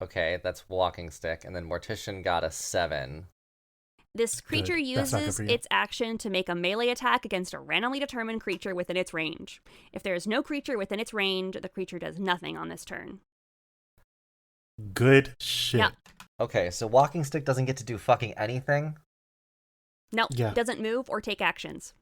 Okay, that's Walking Stick. And then Mortician got a 7. This creature Good. That's not good uses for you. its action to make a melee attack against a randomly determined creature within its range. If there is no creature within its range, the creature does nothing on this turn. Good shit. Yeah. Okay, so Walking Stick doesn't get to do fucking anything? No, Yeah. doesn't move or take actions.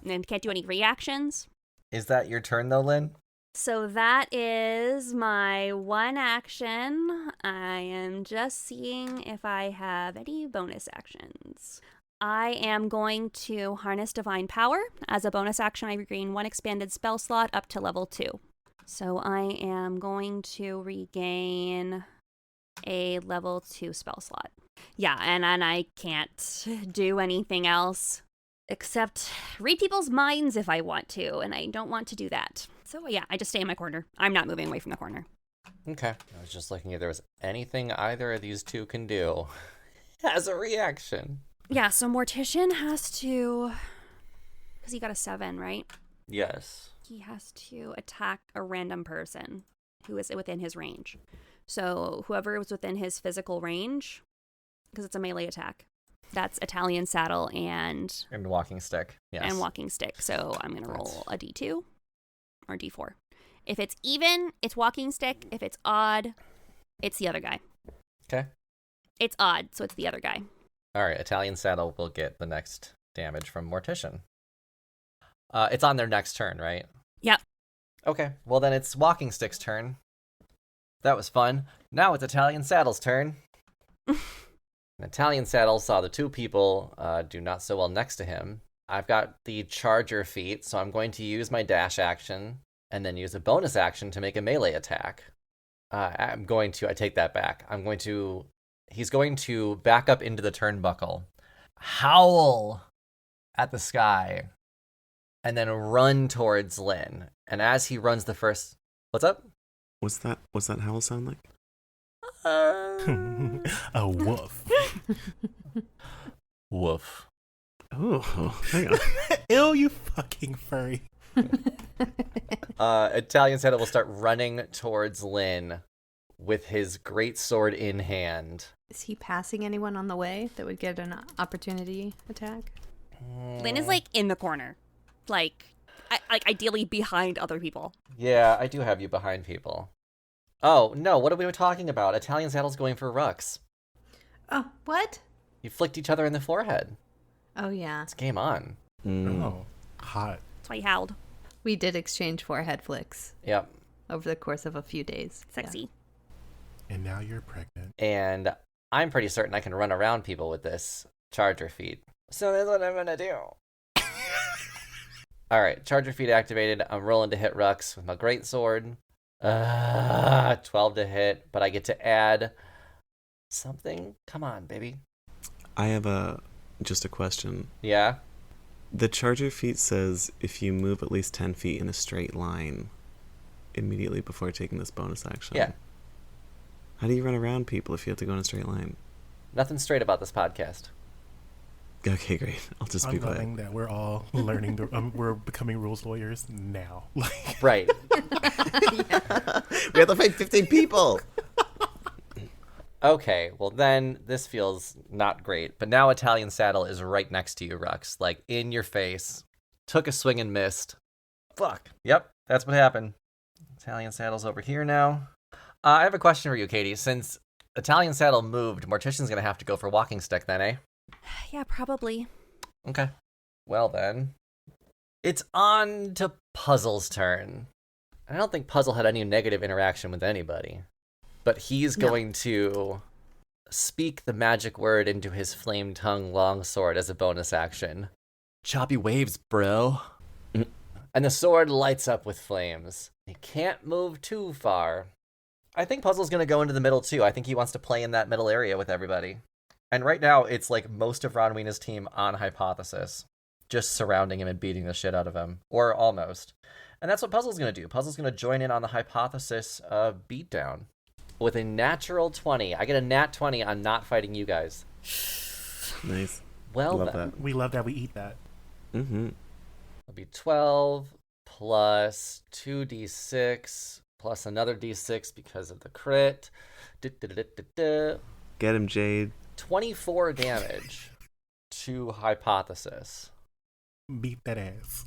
And can't do any reactions. Is that your turn, though, Lynn? So that is my one action. I am just seeing if I have any bonus actions. I am going to harness Divine Power. As a bonus action, I regain 1 expanded spell slot up to level 2. So I am going to regain a level 2 spell slot. Yeah, and I can't do anything else except read people's minds if I want to, and I don't want to do that. So yeah, I just stay in my corner. I'm not moving away from the corner. Okay. I was just looking if there was anything either of these two can do as a reaction. Yeah, so Mortician has to, because he got a 7, right? Yes. He has to attack a random person who is within his range. So whoever was within his physical range, because it's a melee attack, that's Italian Saddle and Walking Stick. Yes. and Walking Stick. So I'm going to roll a D2 or D4. If it's even, it's Walking Stick. If it's odd, it's the other guy. Okay. It's odd, so it's the other guy. All right. Italian Saddle will get the next damage from Mortician. It's on their next turn, right? Yep. Okay. Well, then it's Walking Stick's turn. That was fun. Now it's Italian Saddle's turn. Italian Saddle saw the two people do not so well next to him. I've got the Charger feat, so I'm going to use my dash action and then use a bonus action to make a melee attack. I take that back. He's going to back up into the turnbuckle, howl at the sky, and then run towards Lynn. And as he runs what's up? What's that howl sound like? A wolf. Woof. Oh, hang on. Ew, you fucking furry. Italian Saddle will start running towards Lynn with his great sword in hand. Is he passing anyone on the way that would get an opportunity attack? Lynn is like in the corner, like ideally behind other people. Yeah, I do have you behind people. Oh, no, what are we talking about? Italian Saddle's going for Rux. Oh, what? You flicked each other in the forehead. Oh, yeah. It's game on. Oh, hot. That's why he howled. We did exchange forehead flicks Yep. over the course of a few days. Sexy. And now you're pregnant. And I'm pretty certain I can run around people with this Charger feat. So that's what I'm gonna do. Alright, Charger feat activated. I'm rolling to hit Rux with my great sword. 12 to hit, but I get to add something. Come on, baby. I have just a question. Yeah? The Charger feat says if you move at least 10 feet in a straight line immediately before taking this bonus action. Yeah. How do you run around people if you have to go in a straight line? Nothing straight about this podcast. Okay, great. I'll just be I'm quiet. loving that we're all learning. We're becoming rules lawyers now. Like, Right. We have to fight 15 people. Okay, well then this feels not great. But now Italian Saddle is right next to you, Rux. Like in your face. Took a swing and missed. Fuck. Yep, that's what happened. Italian Saddle's over here now. I have a question for you, Katie. Since Italian Saddle moved, Mortician's gonna have to go for Walking Stick then, eh? Yeah, probably. Okay. Well then. It's on to Puzzle's turn. I don't think Puzzle had any negative interaction with anybody. But he's going to speak the magic word into his flame tongue longsword as a bonus action. Choppy waves, bro. And the sword lights up with flames. He can't move too far. I think Puzzle's going to go into the middle too. I think he wants to play in that middle area with everybody. And right now, it's like most of Ron Wiena's team on Hypothesis, just surrounding him and beating the shit out of him. Or almost. And that's what Puzzle's going to do. Puzzle's going to join in on the Hypothesis beatdown. With a natural 20. I get a nat 20 on not fighting you guys. Nice. Well Love then. that. we love that we eat that. Mm-hmm. It'll be 12 plus 2d6 plus another d6 because of the crit. Get him, Jade. 24 damage to Hypothesis. Beat that ass.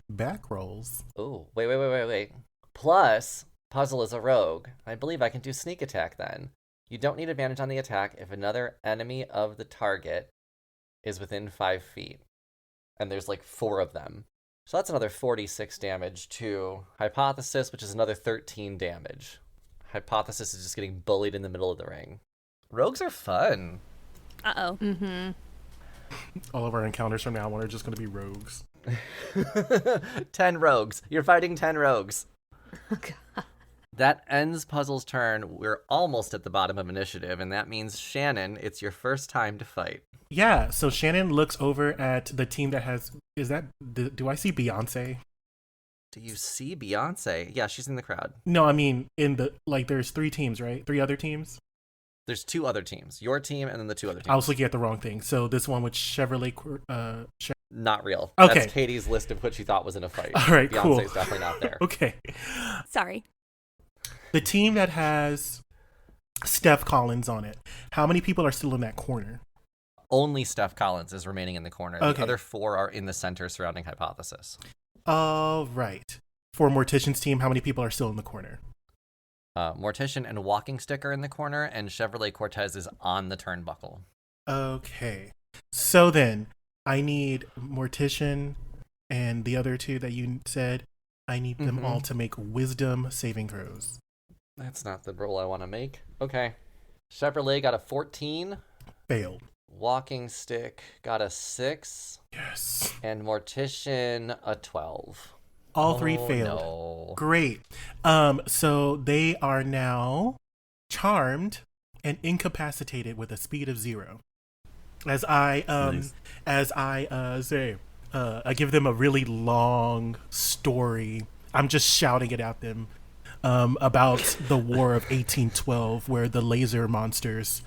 Back rolls. Oh, wait. Plus, Puzzle is a rogue. I believe I can do sneak attack then. You don't need advantage on the attack if another enemy of the target is within 5 feet. And there's like 4 of them. So that's another 46 damage to Hypothesis, which is another 13 damage. Hypothesis is just getting bullied in the middle of the ring. Rogues are fun. Uh-oh. Mm-hmm. All of our encounters from now on are just going to be rogues. 10 rogues. You're fighting 10 rogues. Oh, God. That ends Puzzle's turn. We're almost at the bottom of initiative, and that means, Shannon, it's your first time to fight. Yeah, so Shannon looks over at the team that has... do I see Beyonce? Do you see Beyonce? Yeah, she's in the crowd. No, I mean, there's 3 teams, right? 3 other teams? There's 2 other teams. Your team and then the 2 other teams. I was looking at the wrong thing. So this one with Chevrolet... Not real. Okay. That's Katie's list of what she thought was in a fight. All right, Beyonce's cool. definitely not there. Okay. Sorry. The team that has Steph Collins on it, how many people are still in that corner? Only Steph Collins is remaining in the corner. Okay. The other 4 are in the center surrounding Hypothesis. All right. For Mortician's team, how many people are still in the corner? Mortician and Walking Stick are in the corner, and Chevrolet Cortez is on the turnbuckle. Okay. So then, I need Mortician and the other 2 that you said, I need them all to make wisdom saving throws. That's not the roll I want to make. Okay. Chevrolet got a 14. Failed. Walking Stick got a 6. Yes. And Mortician a 12. All 3 Oh, failed. No. Great. So they are now charmed and incapacitated with a speed of 0. As I Nice. I give them a really long story. I'm just shouting it at them about the War of 1812, where the laser monsters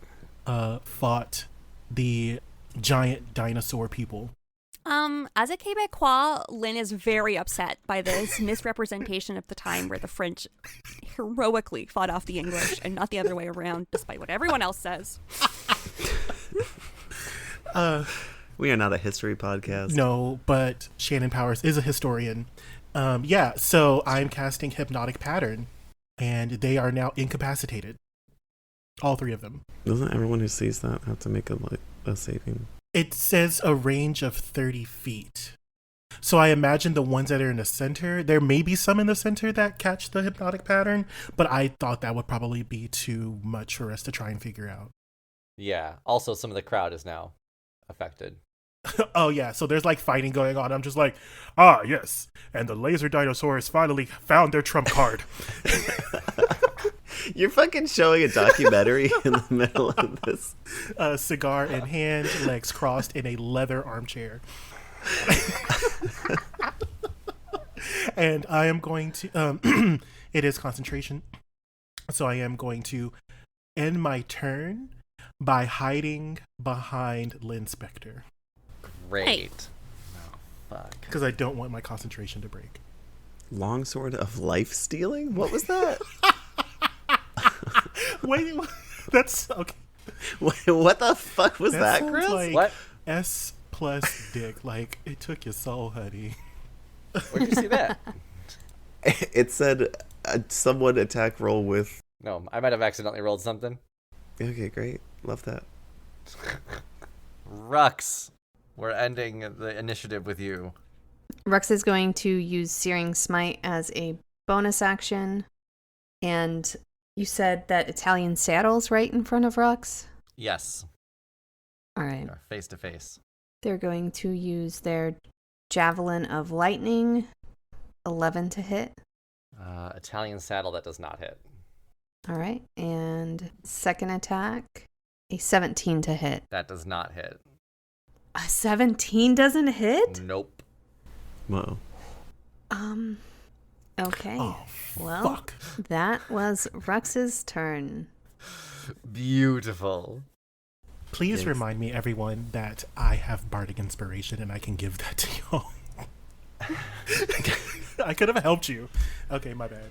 fought the giant dinosaur people. As a Quebecois, Lynn is very upset by this misrepresentation of the time where the French heroically fought off the English and not the other way around, despite what everyone else says. We are not a history podcast. No, but Shannon Powers is a historian. So I'm casting Hypnotic Pattern, and they are now incapacitated. All 3 of them. Doesn't everyone who sees that have to make a saving? It says a range of 30 feet. So I imagine the ones that are in the center, there may be some in the center that catch the Hypnotic Pattern, but I thought that would probably be too much for us to try and figure out. Yeah. Also, some of the crowd is now affected. Oh, yeah. So there's like fighting going on. I'm just like, ah, yes. And the laser dinosaurs finally found their trump card. You're fucking showing a documentary in the middle of this. Cigar in hand, legs crossed in a leather armchair. And I am going to, it is concentration. So I am going to end my turn by hiding behind Lynn Spector. Great. Oh, fuck. Because I don't want my concentration to break. Longsword of life stealing? What was that? Wait, that's okay. What the fuck was that, sounds Chris? like What? S plus dick. Like, it took your soul, honey. Where'd you see that? It said someone attack roll with. No, I might have accidentally rolled something. Okay, great. Love that. Rux, we're ending the initiative with you. Rux is going to use Searing Smite as a bonus action. And you said that Italian Saddle's right in front of Rux? Yes. All right. Face to face. They're going to use their Javelin of Lightning, 11 to hit. Italian saddle, that does not hit. All right. And second attack, a 17 to hit. That does not hit. A 17 doesn't hit? Nope. Whoa. Okay. Oh, Well, fuck. that was Rux's turn. Beautiful. Please Yes. remind me, everyone, that I have bardic inspiration and I can give that to y'all. I could have helped you. Okay, my bad.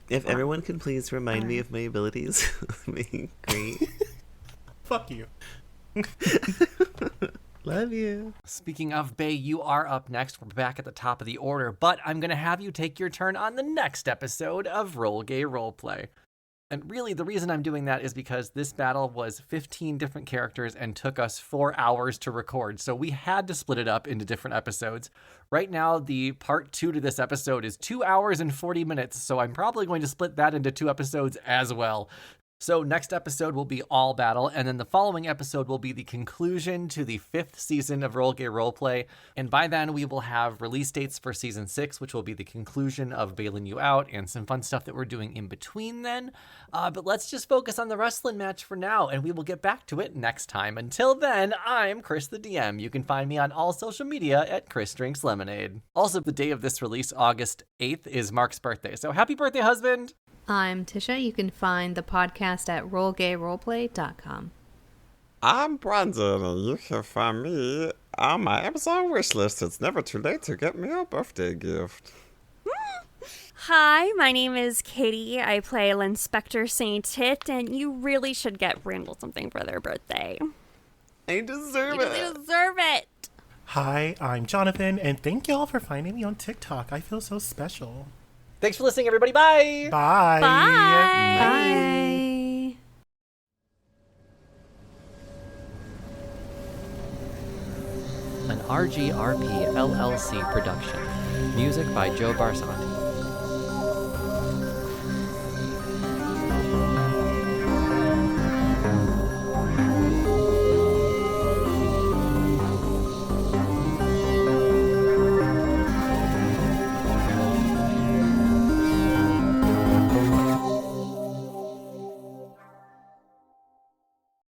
If everyone can please remind me of my abilities, that'd be great. Fuck you. Love you. Speaking of Bae, you are up next. We're back at the top of the order, but I'm going to have you take your turn on the next episode of Roll Gay Roleplay. And really, the reason I'm doing that is because this battle was 15 different characters and took us 4 hours to record, so we had to split it up into different episodes. Right now, the part 2 to this episode is 2 hours and 40 minutes, so I'm probably going to split that into 2 episodes as well. So next episode will be all battle, and then the following episode will be the conclusion to the 5th season of Roll Gay Roleplay. And by then we will have release dates for season 6, which will be the conclusion of Bae-Lin You Out and some fun stuff that we're doing in between then. But let's just focus on the wrestling match for now, and we will get back to it next time. Until then, I'm Chris the DM. You can find me on all social media at Chris Drinks Lemonade. Also, the day of this release, August 8th, is Mark's birthday. So happy birthday, husband! I'm Tisha. You can find the podcast at rollgayroleplay.com. I'm Brandon, and you can find me on my Amazon wish list. It's never too late to get me a birthday gift. Hi, my name is Katie. I play L'Inspector Saint Tit, and you really should get Randall something for their birthday. I deserve You really deserve it. Hi, I'm Jonathan, and thank y'all for finding me on TikTok. I feel so special. Thanks for listening, everybody. Bye! Bye. Bye. Bye. An RGRP LLC production. Music by Joe Barsante.